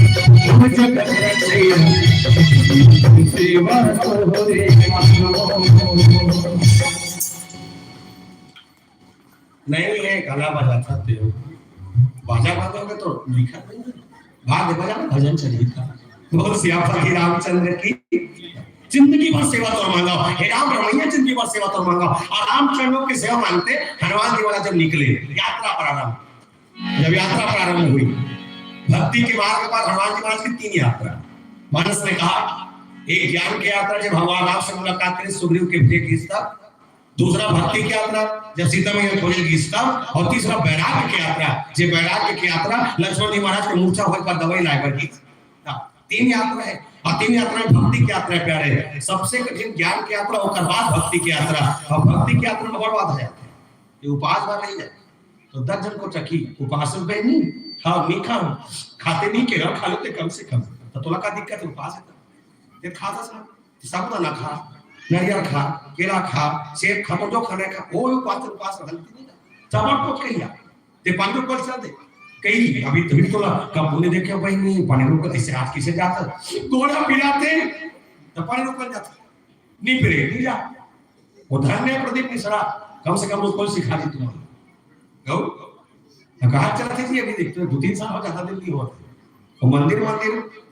सेवा तोरे नहीं है गला बजाता थे, बाजा बाजोगे तो लिखा नहीं, भाग बजा भजन चलिए था, बहुत सियाफा की रामचंद्र की जिंदगी भर सेवा तो मांगा, हे राम रमैया जिंदगी भर सेवा तो मांगा। और रामचंद्र की सेवा मांगते हनुमान जी वाला जब निकले यात्रा प्रारंभ, जब यात्रा प्रारंभ हुई भक्ति के मार्ग पर हनुमान जी महाराज की 3 यात्रा। मानस ने कहा एक ज्ञान की यात्रा जब भगवान राम से मुलाकात करें सुग्रीव के भेंट खींचता, दूसरा भक्ति की यात्रा जब सीता मैया खोजे खींचता, और तीसरा वैराग्य की यात्रा जब वैराग्य की यात्रा लक्ष्मण जी महाराज के मूर्छा होकर दवाई लाए की 3 यात्रा है। और 3 यात्रा में भक्ति की यात्रा प्यारे है, सबसे कठिन ज्ञान की यात्रा और बाद भक्ति की यात्रा, और भक्ति की यात्रा में बर्बाद हो जाते हैं, ये उपास बात नहीं है। तो 10 जन को चखी उपास पे नहीं, हाँ नहीं खा खाते नहीं के खा लेते कम से कम, तो तोला का दिक्कत उपास है ये खाता सब ना खा, नारियल खा, केला खा, सेब खा, तो जो खाना खा, वो उपास गलती नहीं चमट को कहिया ते 5 रुपए चल दे कहीं अभी तभी तो कब उन्हें देखे भाई नहीं पानी रुक ऐसे आज किसे जाता गोड़ा पिलाते तो पानी रुक जाता नहीं पिरे नहीं जा। वो धन्य प्रदीप मिश्रा कम से कम उसको सिखा दी तुम्हारी गौ कहा चलाते थी, अभी देखते 2-3 साल हो ज्यादा दिन नहीं होते। और मंदिर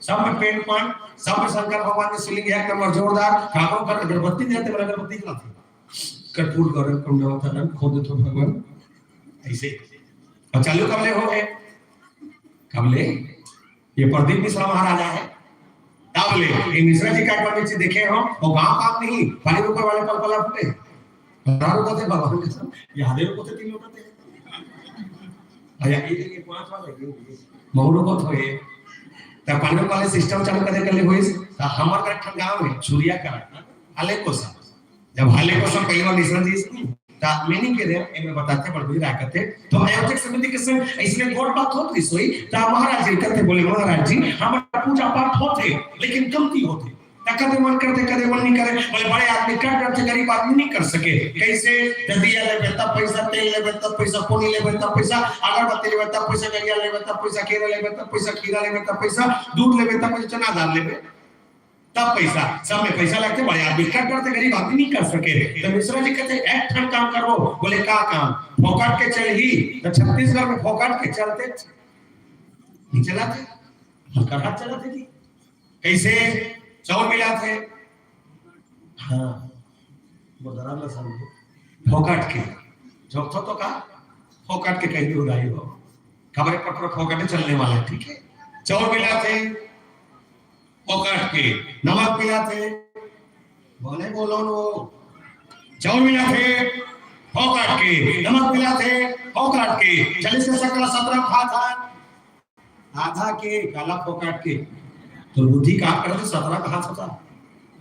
सब में पेंट पान, सब में शंकर भगवान की शिवलिंग एक नंबर जोरदार, कामों पर अगरबत्ती देते बड़े अगरबत्ती जलाते कर्पूर गौरव कुंडवतन खोद तो भगवान ऐसे। और चालू कबले हो गए, कबले ये प्रदीप मिश्रा महाराजा है कबले, ये मिश्रा जी का पंडित जी देखे हो, वो गांव काम नहीं पानी रुपए वाले पल पला फुटे हजारों को थे भगवान के साथ, ये आधे को थे 3 लोग थे आया ये 5 वाले मौरो को थे तब पानी वाले सिस्टम चालू कर ले होई हमार का गांव में छुरिया करा हाले को सब जब हाले को सब पहले बार मिश्रा जी ता मीनिंग के दे एमे बताते बड़ बुझा करते तो अयोध्या समिति के संग इसमें गोड़ बात होती सोई ता महाराज जी कहते बोले महाराज जी हमारा पूजा पाठ होते लेकिन गलती होते कदे मन करते कदे मन नहीं करे, बोले बड़े आदमी कर से गरीब आदमी नहीं कर सके कैसे दिया ले तब पैसा, तेल ले तब पैसा, पानी ले तब पैसा, अगरबत्ती ले तब पैसा, गरिया ले तब पैसा, केरा ले तब पैसा, खीरा ले तब पैसा, दूध ले तब पैसा, चना दाल ले तब पैसा, सब में पैसा लगते बड़े आदमी कर से गरीब आदमी नहीं कर सके। तो मिश्रा जी कहते एक ठन काम करो, बोले का काम फोकट के चल ही तो छत्तीसगढ़ में फोकट के चलते नहीं चलाते हल्का हाथ चलाते थी कैसे चावल मिलाते हाँ वो दरार ला समझो फोकट के जब तो का फोकट के कहीं उड़ाई हो खबर पत्र फोकट चलने वाले ठीक है चावल मिलाते पकड़ के नमक पिलाते बोले बोलो नो चावल मिलाते पकड़ के नमक पिलाते पकड़ के 40 से 17 खाता आधा के काला पकड़ के तो बुद्धि का करते 17 का हाथ होता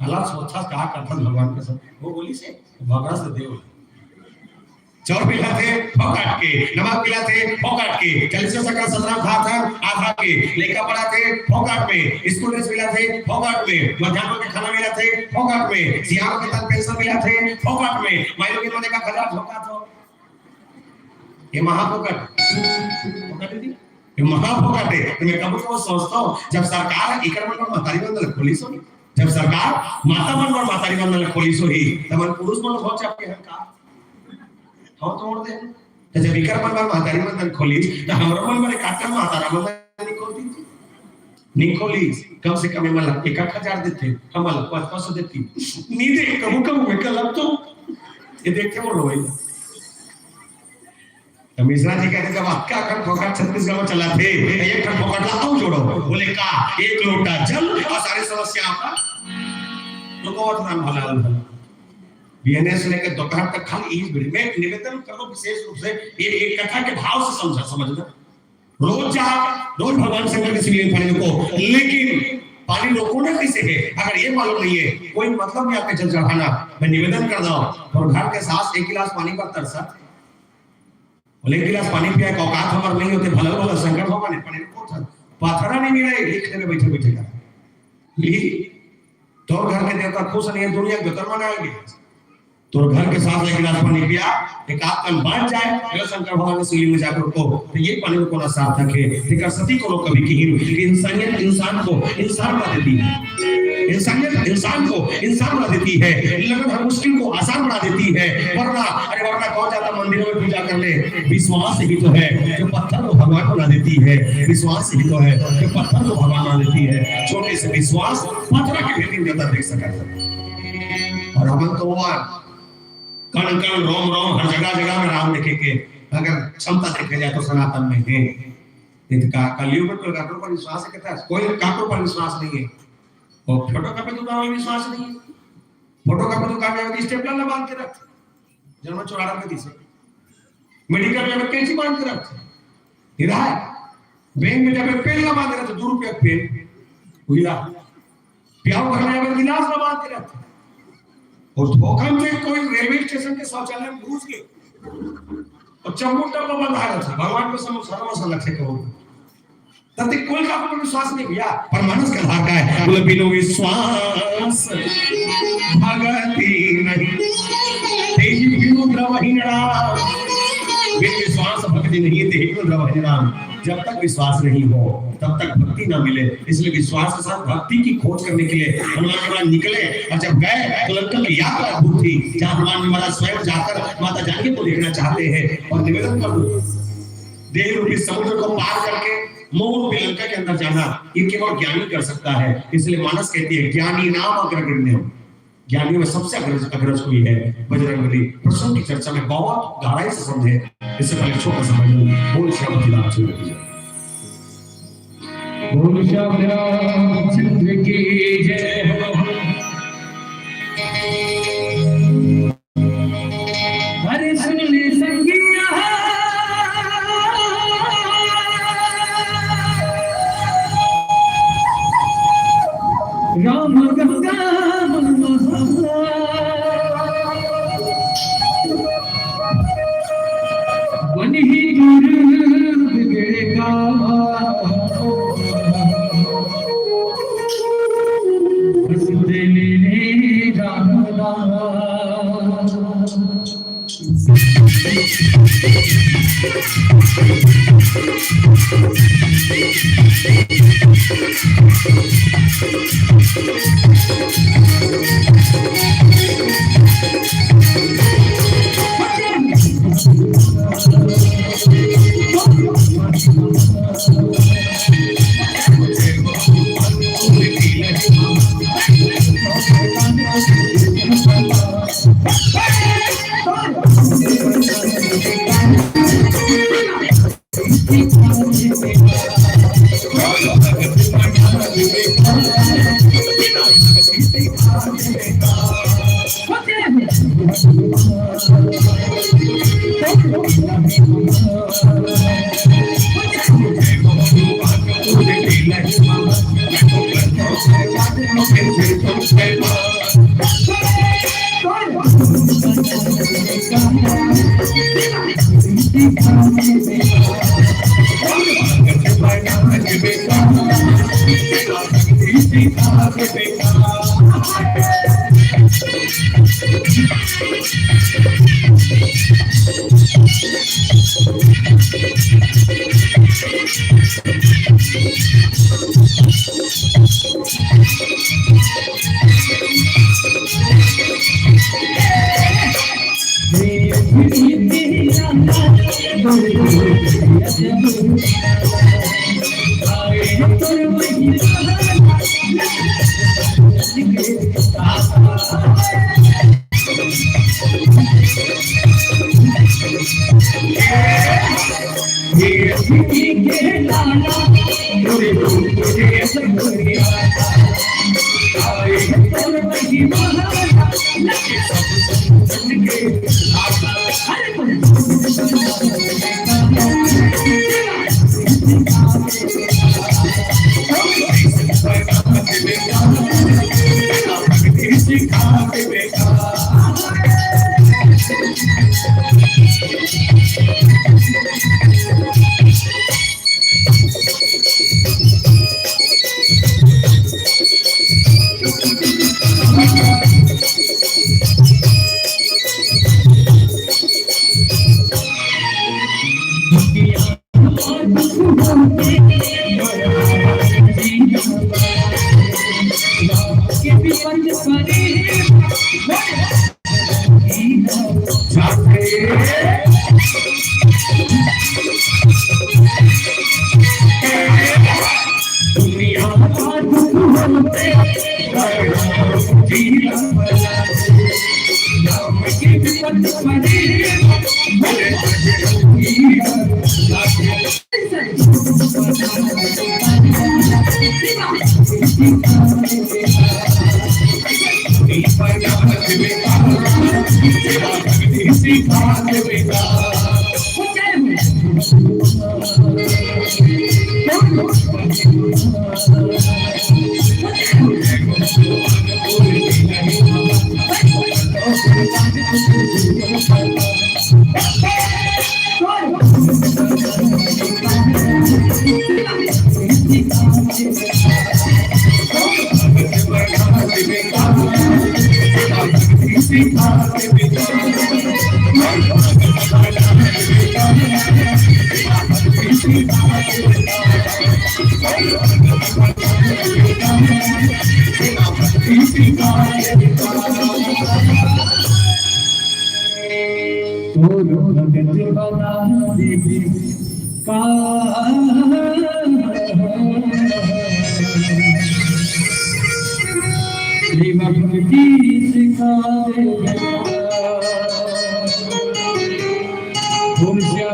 काला सोचा का करता भगवान के साथ वो बोली से भगवान से देव चावल पिलाते पकड़ के नमक पिलाते पकड़ के 40 से 17 खाता आधा के लेकर पढ़ाते पकड़ में स्कूल ड्रेस मिलाते पकड़ में मध्याह्न के खाना मिलाते पकड़ में सियाम के तन पेंशन मिलाते पकड़ में माइलो के होने का खजाना धोखा तो ये महापकड़ पकड़ दीदी ये महापकड़ है तो मैं कब को सोचता हूं जब सरकार इकर मन महतारी बंदल पुलिस होगी जब सरकार माता मन महतारी बंदल पुलिस होगी तब पुरुष मन हो चाहे हम का हम तोड़ दे तो जब इकर मन महतारी बंदल खोली तो हमरो मन में काटा महतारा बंदल नहीं खोलती नहीं खोली कम से कम मला 1000 देते हम मला 500 देती नहीं दे कबू में कल तो ये देखते बोल रहे तो मिश्रा जी कहते जब आपका अखंड ठोकर छत्तीसगढ़ में चला थे एक ठन ठोकर लाओ जोड़ो बोले का एक लोटा जल और सारी समस्या आपका तो बहुत नाम भला बीएनएस लेकर दोपहर तक खाली इस वीडियो में निवेदन करो विशेष रूप से ये एक कथा के भाव से समझना रोज भगवान शंकर के शिवलिंग पानी को लेकिन पानी रोकना कैसे है अगर ये मालूम नहीं है कोई मतलब नहीं आपके जल चढ़ाना मैं निवेदन कर रहा हूं और घर के साथ 1 गिलास पानी पर तरसा बोले 1 गिलास पानी पिया का औकात हमार नहीं होते भला भला संकट होगा नहीं पानी को पाथरा नहीं मिला लिखने में बैठे बैठे का ली तो घर में देवता खुश नहीं है दुनिया के धर्म मनाएंगे तो घर के साथ 1 गिलास पानी पिया एक आध कल बांट जाए अगर शंकर भगवान के शिवलिंग में जाकर को तो ये पानी को ना सार्थक है लेकिन सती को कभी की इंसानियत इंसान को इंसान बना देती है इंसानियत इंसान को इंसान बना देती है लगन हर मुश्किल को आसान बना देती है वरना कौन जाता मंदिरों में पूजा करने विश्वास ही तो है जो पत्थर को भगवान बना देती है विश्वास ही तो है जो पत्थर को भगवान बना देती है छोटे से विश्वास पत्थर के भेदी ज्यादा देख सकता है और हम तो कण कण रोम रोम हर जगह जगह में राम देखेंगे अगर क्षमता देखे जाए तो सनातन में है नहीं का कलयुग में कोई काटो पर विश्वास है कहता है कोई काटो पर विश्वास नहीं है और फोटो कॉपी दुकान में विश्वास नहीं है फोटो कॉपी दुकान में स्टेपलर ना बांध के रख जन्म 94 के दिसे मेडिकल में कैंची बांध के रख इधर बैंक में जब पेन ना बांध के रख 2 रुपए पेन हुईला प्याव भरने में गिलास ना बांध के रख और धोखा में कोई रेलवे स्टेशन के शौचालय में घुस गए और चम्मच डब्बा बंधा रहा था भगवान को सर्वस्व लक्ष्य करो तब कोई का पर विश्वास नहीं भैया पर मानस का आधार का है बोले बिना विश्वास भगति नहीं तेजी बिनु द्रवहीनड़ा बिन विश्वास भक्ति नहीं तेजी बिनु द्रवहीनड़ा जब तक विश्वास नहीं हो तब तक भक्ति ना मिले इसलिए विश्वास के साथ भक्ति की खोज करने के लिए हनुमान जी महाराज निकले और जब गए तो लंका की यात्रा अद्भुत थी जहां हनुमान जी महाराज स्वयं जाकर माता जानकी को देखना चाहते हैं और निवेदन कर देह रूपी समुद्र को पार करके मोह रूपी लंका के अंदर जाना ये केवल ज्ञानी कर सकता है इसलिए मानस कहती है ज्ञानी नाम अग्रगण्य ज्ञानियों में सबसे अग्रज कोई है बजरंगबली प्रश्न की चर्चा में बहुत गहराई से समझे इससे पहले छोटा समझ बोल श्याम चंद्र की जय हरे सुन ले संगिया राम गंगा वन ही दूर बिगड़ेगा Thank you.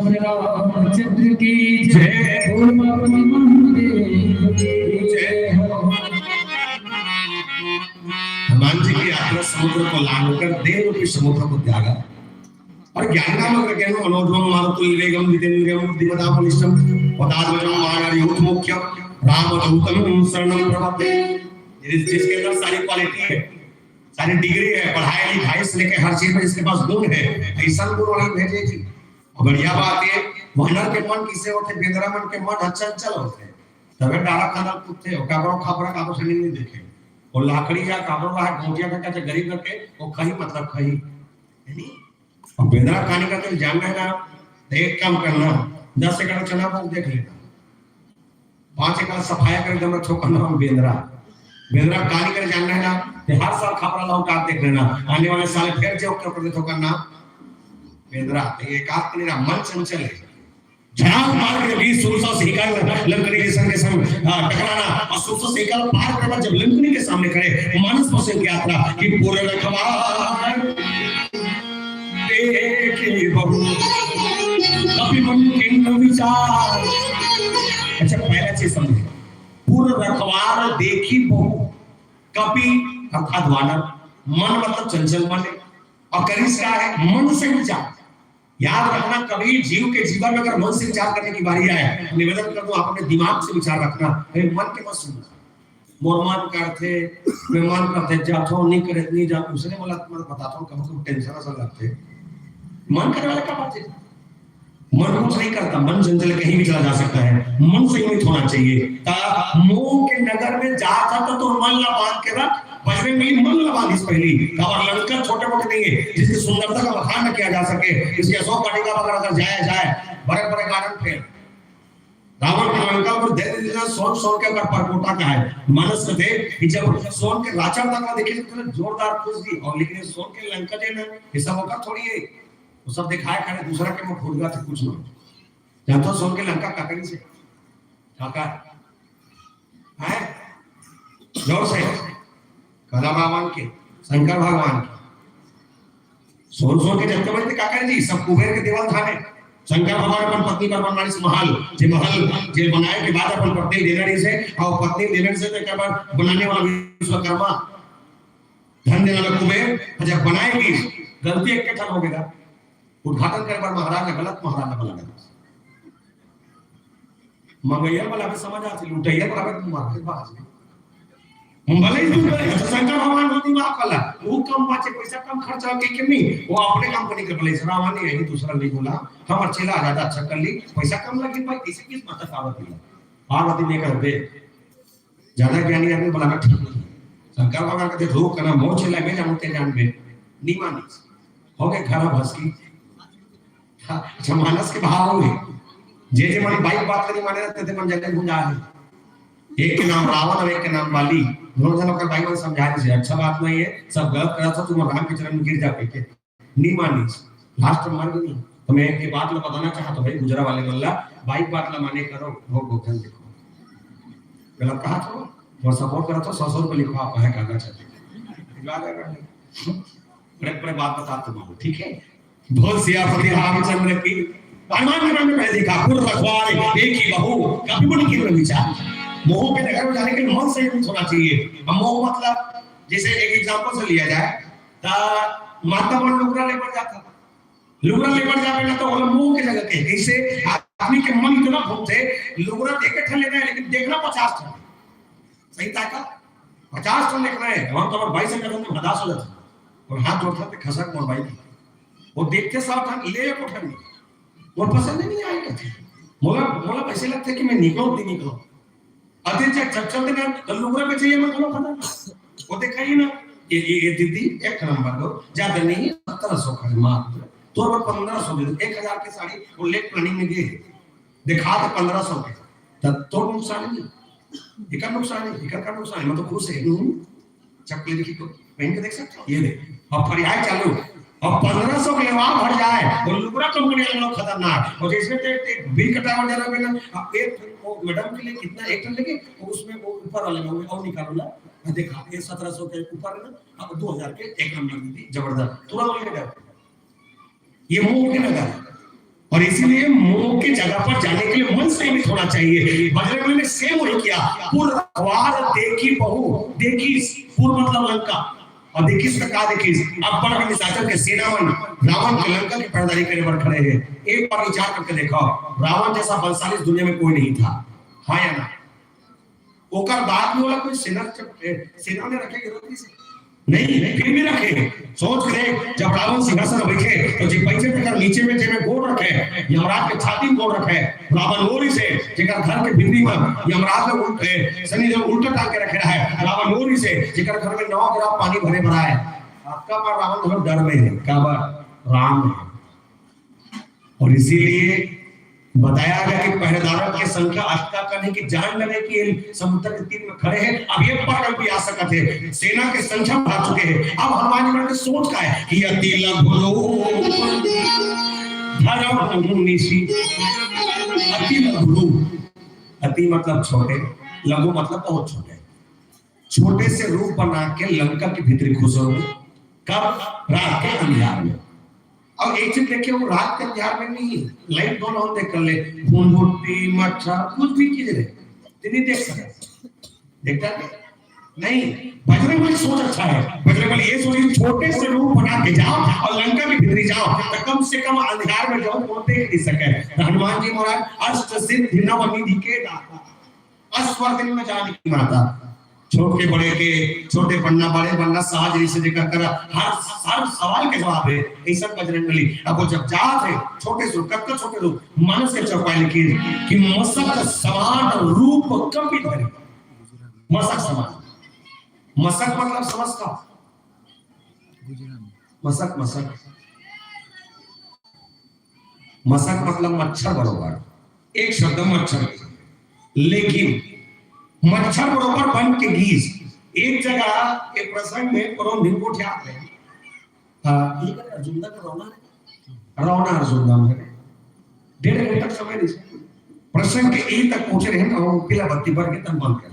रामचंद्र की जय। हनुमान जी की यात्रा समुद्र को लांघ कर देव रूपी समुद्र को त्यागा और ज्ञानामग्र ज्ञान मनोजवम मारुतुल्यवेगम जितेन्द्रियम दिवदामनिष्ठम पदाद्वयम महानारियुतमुख्यम रामदूतम शरणम प्रपद्ये। जिसके अंदर सारी क्वालिटी है, सारी डिग्री है, पढ़ाई लिखाई से लेकर हर चीज में इसके पास गुण है, ऐसा गुण वही भेजे जी। बढ़िया बात है, वानर के मन किसे होते, बेंद्रा मन के मन चंचल होते, तबे डाला खाना कुत्ते हो काबरो खबरा काबरो से नहीं देखे वो लाकड़ी या काबरो रहा गोटिया का क्या गरीब करके वो कहीं मतलब कहीं नहीं। और बेंद्रा खाने का तो जानना है ना, तो एक काम करना 10 एकड़ चना बोक देख लेना, 5 एकड़ सफाया कर एकदम रखो करना बेंद्रा बेंद्रा कहानी कर जानना है ना, तो हर साल खबरा लौटा देख लेना, आने वाले साल फिर जो कर देतो करना बेंद्रा। एक आत्म मेरा मन चंचल है, झड़ाव मार के 20 सूरसा से हिकाल लंकनी के संग टकराना और सूरसा से हिकाल पार करना। जब लंकनी के सामने खड़े मानस पसंद की यात्रा कि पूरे रखवार देखे बहु कभी मुमकिन विचार। अच्छा पहला चीज समझे, पूर्व रखवार देखी बहु कपि अर्थात वानर, मन मतलब चंचल मन है, और करिस क्या है मन से विचार। याद रखना, कभी जीव के जीवन में अगर मन से विचार करने की बारी आए, निवेदन कर दो आप अपने दिमाग से विचार रखना, मन के मत सुनना। मोर मन करते, मैं मन करते जातो नहीं करे नहीं जा, उसने बोला मैं बताता हूँ कब टेंशन ऐसा लगते मन करने वाला क्या बात है। मन कुछ नहीं करता, मन चंचल कहीं भी चला जा सकता है, मन संयमित होना चाहिए। मोह के नगर में जाता तो मन ला बांध के रख, बजने में मन ला बांध इस पहली और लंका छोटे मोटे नहीं है जिसकी सुंदरता का बखान न किया जा सके। इसके 100 वाटिका पर अगर जाया जाए, बड़े बड़े गार्डन फेर रावण के लंका पर दे दिया, सोन सोन के ऊपर परकोटा का है मानस थे कि जब सोन के राचा तक देखे तो जोरदार खुश दी, और लेकिन सोन के लंका जे ना ये सब होकर थोड़ी है, वो सब दिखाया करे दूसरा के मुंह फूल गया था कुछ ना जानता तो सोन के लंका काकड़ी से काका है जोर से कला भगवान के शंकर भगवान के सोन सोन के जब तक काकड़ी जी सब कुबेर के देवल थाने शंकर भगवान अपन पत्नी पर बनवानी से महल जे बनाए के बाद अपन पत्नी देने से और पत्नी देने से एक बार बनाने वाला विश्वकर्मा धन देने वाला कुबेर जब बनाएगी गलती एक के ठन हो गया, उद्घाटन करे पर महाराज ने गलत महाराज ने बोला मंगैया वाला भी समझ आती लुटैया वाला भी मार के बाज भले ही शंकर भगवान को दिमाग वाला वो कम बचे पैसा कम खर्चा के कि नहीं, वो अपने कंपनी के प्लेस रावण ने यही दूसरा नहीं बोला हम अच्छे ला ज्यादा अच्छा कर ली पैसा कम लगे भाई किसी किस मत पार्वती पार्वती ने कर दे ज्यादा ज्ञानी आदमी बोला ठीक नहीं। शंकर भगवान कहते रोक करना मोह चला में जानते जान में नहीं मानी हो गए घर भस की अच्छा मानस के भाव हुए जे मन बाइक बात करी माने रहते थे मन जगह गुंजा है, एक के नाम रावण और एक के नाम बाली, दोनों जनों का भाई समझाने से अच्छा बात नहीं है, सब गलत करा था तुम राम के चरण में गिर जाते थे नहीं मानी लास्ट में मर गई। तो मैं एक बात ला बताना चाहता हूं भाई गुजरा वाले बल्ला बाइक बात ला माने करो भोग भोगन देखो गलत कहा था और सपोर्ट करा तो 100 रुपए लिखवा आप है कागज बड़े बात बताता हूं ठीक है। भोल सियापति रामचंद्र की हनुमान में पहले देखा पूर्व रखवार एक ही बहू कभी बड़ी की विचार मोह के नगर में जाने के लिए मन से होना चाहिए। मोह मतलब जैसे एक एग्जांपल से लिया जाए तो माता पर लुगरा लेकर जाता, लुगरा लेकर जावे ना तो वो मोह के जगह के जैसे आदमी के मन इतना भूखते लुगरा देख के ठन लेना है लेकिन देखना 50 टन सही ताका 50 टन देखना है। हम तो भाई से कहते हैं हदास हो जाता और हाथ जोड़ता थे खसक मोर भाई की वो देखते 100 टन ले को ठन वो पसंद नहीं आएगा मोला पैसे लगते कि मैं निकलो अति चल देना तो लुगरा पे चाहिए मैं बोलो पता वो देखा ही ना ये दीदी एक नंबर दो ज्यादा नहीं 1700 का मात्र तो 1500 दे दो 1000 की साड़ी वो लेट प्लानिंग में गए दिखा तो 1500 के तब तो नुकसान नहीं इका नुकसान है इका का नुकसान है मैं तो खुश है चक्कर लिखी तो पहन के देख सकते हो ये देख अब फरियाद चालू और 1500 के लेवा भर जाए और लुगरा कंपनी वाले लोग खतरनाक और इसमें तो एक बिल कटावर जरा में ना एक वो मैडम के लिए कितना एक टन लेके और उसमें वो ऊपर वाले में और निकालो ना देखा ये 1700 के ऊपर ना अब 2000 के एक नंबर दी जबरदस्त तुरंत ले गया ये मोह के नगर और इसीलिए मोह की जगह पर जाने के लिए मन से भी थोड़ा चाहिए। बजरंगबली ने सेम वही किया पूर्व रखवार देखी बहू देखी पूर्व मतलब लंका और देखिए इसका कहा देखिए अकबर के निशाचर के सेनावन रावण के लंका की पहरेदारी करने पर खड़े हैं। एक बार विचार करके देखो रावण जैसा बलशाली इस दुनिया में कोई नहीं था हाँ या ना ओकर बाद में वाला कोई सेना ने रखे गिरफ्तारी से नहीं फिर भी रखे सोच करे जब रावण सिंहासन पर बैठे तो जी पैसे पे नीचे में जेब में गोड़ रखे यमराज के छाती में गोड़ रखे रावण ओरी से जेकर घर के बिजली में यमराज ने उल्टे शनि देव उल्टा टांग के रखे है रावण ओरी से जेकर घर में 9 गिलास पानी भरे भरा है। आपका बार रावण बहुत डर में है का बार राम है और इसीलिए बताया गया कि पहरेदारों की संख्या अष्टा करने की जान लगे कि समुद्र के तीर में खड़े हैं अब ये पर भी आ सकते हैं सेना के संख्या बढ़ा चुके हैं। अब हनुमान जी की सोच का है कि अति लघु अति मतलब छोटे लघु मतलब बहुत छोटे छोटे से रूप बना के लंका के भीतर घुस कब रात के अंधियार में। अब एक चीज देखिए वो रात के अंधियार में नहीं लाइट दोनों हम देख कर ले भूनभुट्टी मच्छर कुछ भी चीज नहीं देख सकते देखता है नहीं, बजरंगबली सोच अच्छा है। बजरंगबली ये सोचे छोटे से रूप बना के जाओ और लंका में भीतरी जाओ तो कम से कम अंधकार में जाओ कौन देख नहीं सके। हनुमान जी महाराज अष्ट सिद्धि नव निधि के दाता, अस्वर दिन में जाने की माता, छोटे बड़े के छोटे बनना बड़े बनना सहज से देखा कर हर सवाल के जवाब है ऐसा बजरंगबली। अब वो जब जात है छोटे से कब छोटे रूप मन से चौपाई लिखी कि मसक समान रूप कभी धरे, मसक समान, मसक मतलब समझ का मसक, मसक मसक मतलब मच्छर बरोबर, एक शब्द मच्छर, लेकिन मच्छर बरोबर बन के गीस। एक जगह एक प्रसंग में परम दिन को ध्यान है ये कर अर्जुनदा का रौना अर्जुनदा में 1.5 घंटा समय दी प्रसंग के एक तक पहुंचे रहे तो पीला बत्ती भर के तब बंद कर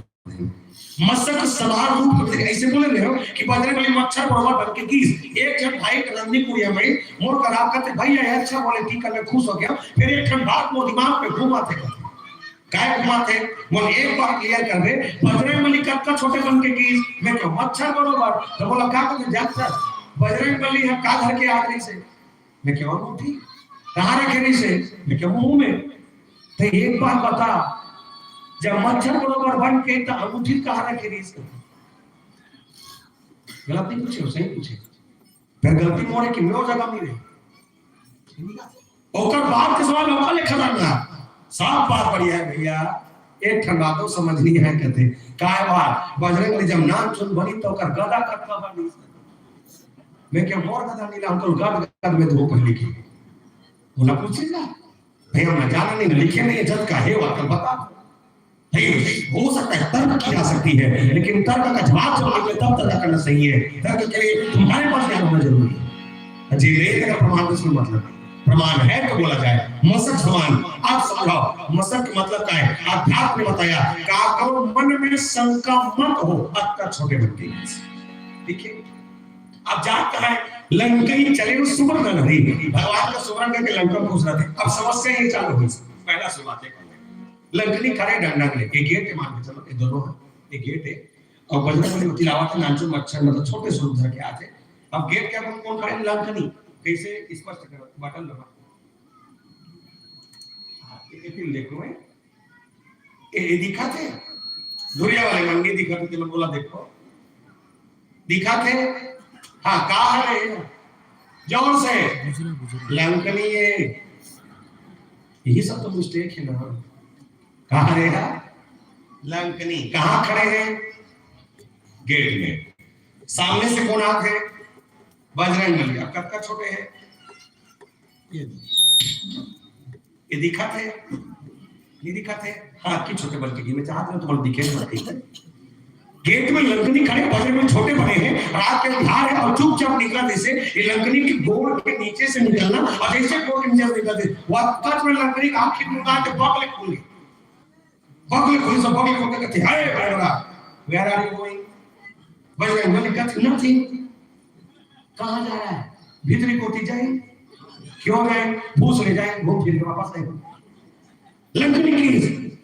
मसक सवार रूप ऐसे बोले रहे हो कि बजरंगबली मच्छर बरोबर बन के गीस। एक जब भाई रंगनीपुरिया में मोर का राव करते भैया अच्छा बोले ठीक है मैं खुश हो गया। फिर एक ठंड बात वो दिमाग पे घुमा थे काय घुमाते बोल एक बार क्लियर कर दे बजरंगबली कब का छोटे बन के गीस मैं तो मच्छर बरोबर तो बोला क्या करते जात सर बजरंगबली है का घर के आखिरी से मैं क्या और उठी कहां रखे नहीं से मैं क्या मुंह में तो एक बार बता जब मच्छर बरोबर बन के तो अंगूठी कहां रखे नहीं से गलत नहीं पूछे सही पूछे फिर गलती मोरे की नो जगह मिले ओकर बात के सवाल होगा ले खतरना साफ बात बढ़िया है भैया। एक ठंडा तो समझ नहीं है कहते काय बात बजरंगबली जब नाम चुन बनी तो कर गदा कटका बनी मैं क्या मोर गदा नहीं ला तो गद गद में धो पहले की बोला पूछे ना भैया मैं जाना नहीं लिखे नहीं जज का है वाकल बता हो सकता है तर्क की जा सकती है लेकिन तर्क का जवाब जब निकले तब तर्क करना सही है। तर्क के लिए तुम्हारे पास ज्ञान होना जरूरी है। जी नहीं का प्रमाण से मतलब प्रमाण है तो बोला जाए मसक समान। आप समझाओ मसक मतलब क्या है। अध्यात्म ने बताया का करो मन में शंका मत हो अत्ता छोटे बच्चे देखिए अब जात का है लंकई चले सुवर्ण नदी भगवान का सुवर्ण करके लंका घुस रहे थे। अब समस्या ये चालू हुई पहला शुरुआत है लंकनी खड़े डंडा के एक गेट है मान के चलो ये दोनों है एक गेट है और बजरंगबली तिलावत नाचो मच्छर मतलब छोटे स्वरूप धर के आते। अब गेट क्या कौन खड़े लंकनी कैसे स्पष्ट करो बटन दबा ये फिर देखो ये दिखाते दुनिया वाले मंगे दिखाते तो बोला देखो दिखाते हाँ कहा है जोर से लंकनी है यही सब तो मिस्टेक है ना। कहा रहेगा लंकनी कहां खड़े हैं गेट में सामने से कौन आते हैं बजरंगबली अब कब का छोटे हैं ये दिखाते नहीं दिखाते हाथ की छोटे बल्कि में चाहते हैं तो दिखे गेट में लंकनी खड़े बजरंगबली छोटे बड़े हैं रात के उधार है और चुपचाप निकला जैसे ये लंकनी की गोड़ के नीचे से निकलना और जैसे गोड़ के नीचे से निकलते वह तक में लंकनी का आंख मुका के बगल खुल गई बगल सब बगल को कहते हाय बेड़ा where are you going Bajrangbali कहते नथिंग कहां जा रहा है भीतरी कोठी जाए क्यों गए पूछ ले जाए घूम फिर के वापस आए लंकनी की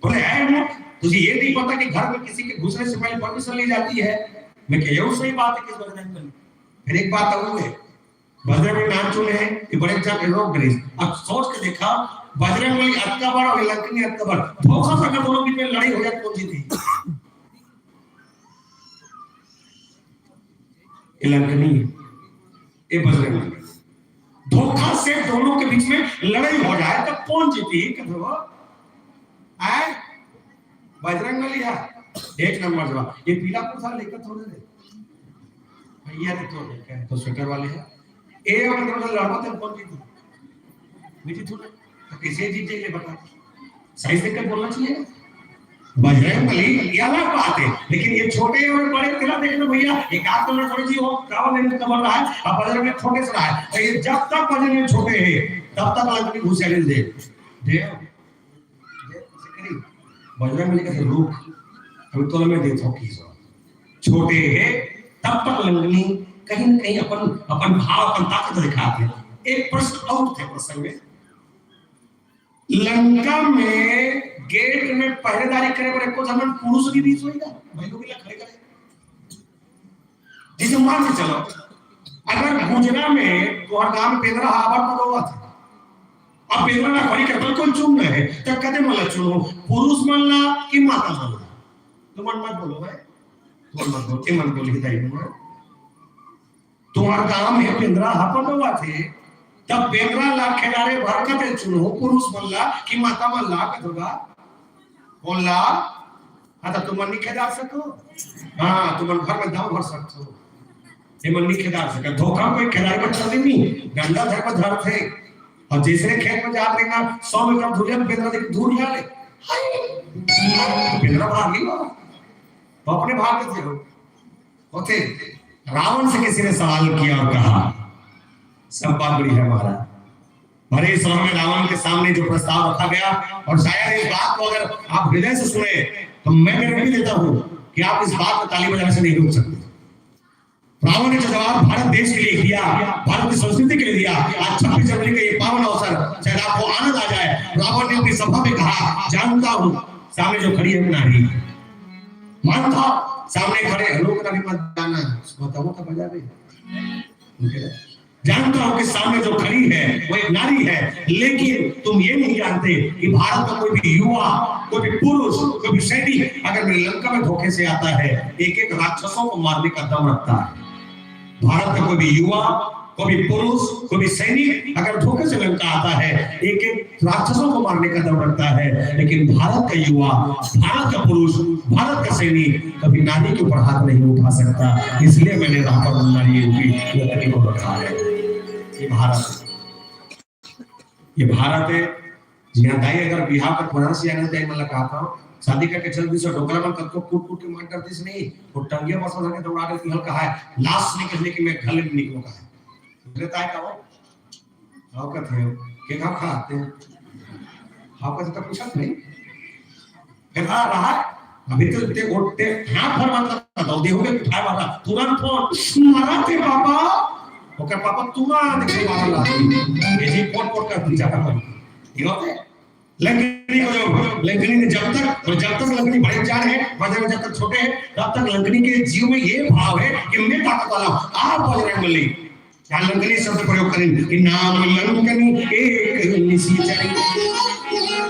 बोले है मत तुझे ये नहीं पता कि घर में किसी के घुसने से पहले परमिशन ली जाती है। मैं कह रहा हूं सही बात है किस बजरंगबली फिर एक बात और है बजरंगबली नाम चुने हैं कि बड़े जाके रोक गए। अब सोच के देखा बजरंगबली अक्कबर और लंकनी अक्कबर धोखा से अगर दोनों बीच में लड़ाई हो जाए कौन जीती लंकनी ये बजरंगबली धोखा से दोनों के बीच में लड़ाई हो जाए तो कौन जीती आए बजरंगबली है एक नंबर जवाब। ये पीला कुर्ता लेकर थोड़े दे भैया देखो तो स्वेटर वाले हैं ए अगर थोड़ा लड़वा तो कौन जीती मीठी थोड़ा तो कैसे जीते ये बता सही से कर बोलना चाहिए। बजरंगबली ये अलग बात है लेकिन ये छोटे और बड़े तेरा देखना भैया एक आध तो थोड़ी सी हो रावण ने कमर रहा है अब बजरंगबली छोटे से रहा है तो ये जब तक बजरंगबली छोटे हैं तब तक लंकनी घुसेड़े दे बजरंगबली का रूप अभी तो में देखो की छोटे हैं तब तक लंकनी कहीं न कहीं अपन भाव अपन ताकत दिखाते हैं। एक प्रश्न और थे प्रसंग में लंका में गेट में पहरेदारी करे पर को जमन पुरुष भी बीच होएगा भाई लोग खड़े करे जिसे मान के चलो अगर गुजरा में तोहर गांव में पेदरा हावर को दो था अब पेदरा ना खड़ी कर बिल्कुल चुन रहे तो कदे मला चुनो पुरुष मनला कि माता मनला तुम मत बोलो भाई तुम मत बोलो के मन बोली हिदाई में तुम्हार गांव में पेदरा हावर दो थे तब पेदरा ला खिलाड़े भर कदे चुनो पुरुष मनला कि माता मनला कदोगा कौन ला आता तुम नहीं खेदार सको हाँ तुम घर में दाव भर सकते हो ये मन नहीं खेदार सका धोखा कोई खिलाड़ी पर चल नहीं गंदा धर पर धर थे और जैसे खेत में जा देगा 100 मीटर धुरिया पेंद्रा देख दूर जा ले पेंद्रा भाग गई वो अपने भाग थे हो होते रावण से किसी ने सवाल किया और कहा सब बात बड़ी है महाराज भरे इस समय रावण के सामने जो प्रस्ताव रखा गया और शायद इस बात को अगर आप हृदय से सुने तो मैं गारंटी देता हूं कि आप इस बात को ताली बजाने से नहीं रोक सकते रावण ने जो जवाब भारत देश के लिए दिया भारत की संस्कृति के लिए दिया आज 26 जनवरी का ये पावन अवसर शायद आपको आनंद आ जाए रावण ने अपनी सभा में कहा जानता हूं सामने जो खड़ी है नारी मानता सामने खड़े लोग का भी मत जाना बताओ तो बजा भी जानता हूं कि सामने जो खड़ी है वो एक नारी है लेकिन तुम ये नहीं जानते कि भारत का कोई भी युवा कोई भी पुरुष कोई भी सैनिक अगर मेरे लंका में धोखे से आता है एक एक राक्षसों को मारने का दम रखता है भारत का कोई भी युवा कोई भी पुरुष कोई भी सैनिक अगर धोखे से लंका आता है एक एक राक्षसों को मारने का दम रखता है लेकिन भारत का युवा भारत का पुरुष भारत का सैनिक कभी नारी के ऊपर हाथ नहीं उठा सकता इसलिए मैंने रावण नारी की को रखा है ये भारत है जिया दाई अगर बिहार का पुराना से आने दाई मतलब कहा था शादी करके चल दी सो डोकरा में कब को कूट के मार करती से नहीं वो टंगिया बस लगे दौड़ा के तिहल कहा है लाश निकलने की मैं घर निकलो कहा है लेता है कहो आओ कहते हो के खा खाते हैं आप का तो पूछा नहीं फिर आ रहा है अभी तो ते गोटे हां फरमाता दौड़े हो गए उठाए वाला तुरंत फोन मारा थे पापा ओकर पापा तुमा देखे वाला लाती ये जी पोट कर दी जाता है ये होते लंकनी को जो लंकनी ने जब तक लंकनी बड़े चार है बड़े में जब तक छोटे हैं तब तक लंकनी के जीव में ये भाव है कि मैं ताकत वाला आप बजरंगबली क्या लंकनी शब्द प्रयोग करें कि नाम लंकनी एक निशिचरी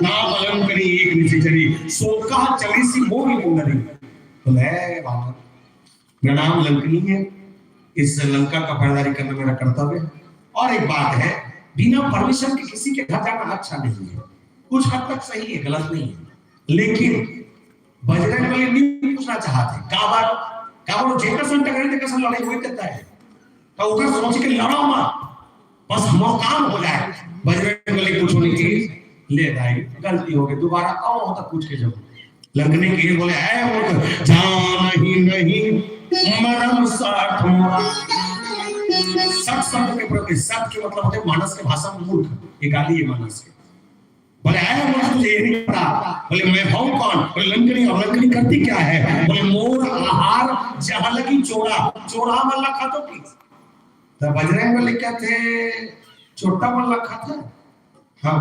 नाम लंकनी एक निशिचरी सोका चली सी मोही मुंदरी तो ले बाबा मेरा नाम लंकनी है इस लंका का पहरेदारी करना मेरा कर्तव्य है और एक बात है बिना परमिशन के किसी के घर जाना अच्छा नहीं है कुछ हद तक सही है गलत नहीं है लेकिन बजरंगबली नहीं पूछना चाहते काबर जेकर संग टकराई ते कैसे लड़ाई होई करता है तो ओकर सोच के लड़ो मत बस हमर काम हो जाए बजरंगबली कुछ नहीं की ले दाई गलती हो गई दोबारा आओ हो तो पूछ के जाओ लंकनी के बोले है वो जान ही नहीं मरम साठ सत शब्द के प्रति सत के मतलब होते मानस के भाषा में मूर्ख ये गाली है मानस के बोले आया बोले तुझे ये नहीं पता बोले मैं हूं कौन बोले लंकनी और लंकनी करती क्या है बोले मोर आहार जहां लगी चोरा चोरा मल्ला खातो की तो बजरंगबली कहते छोटा मल्ला खाता हां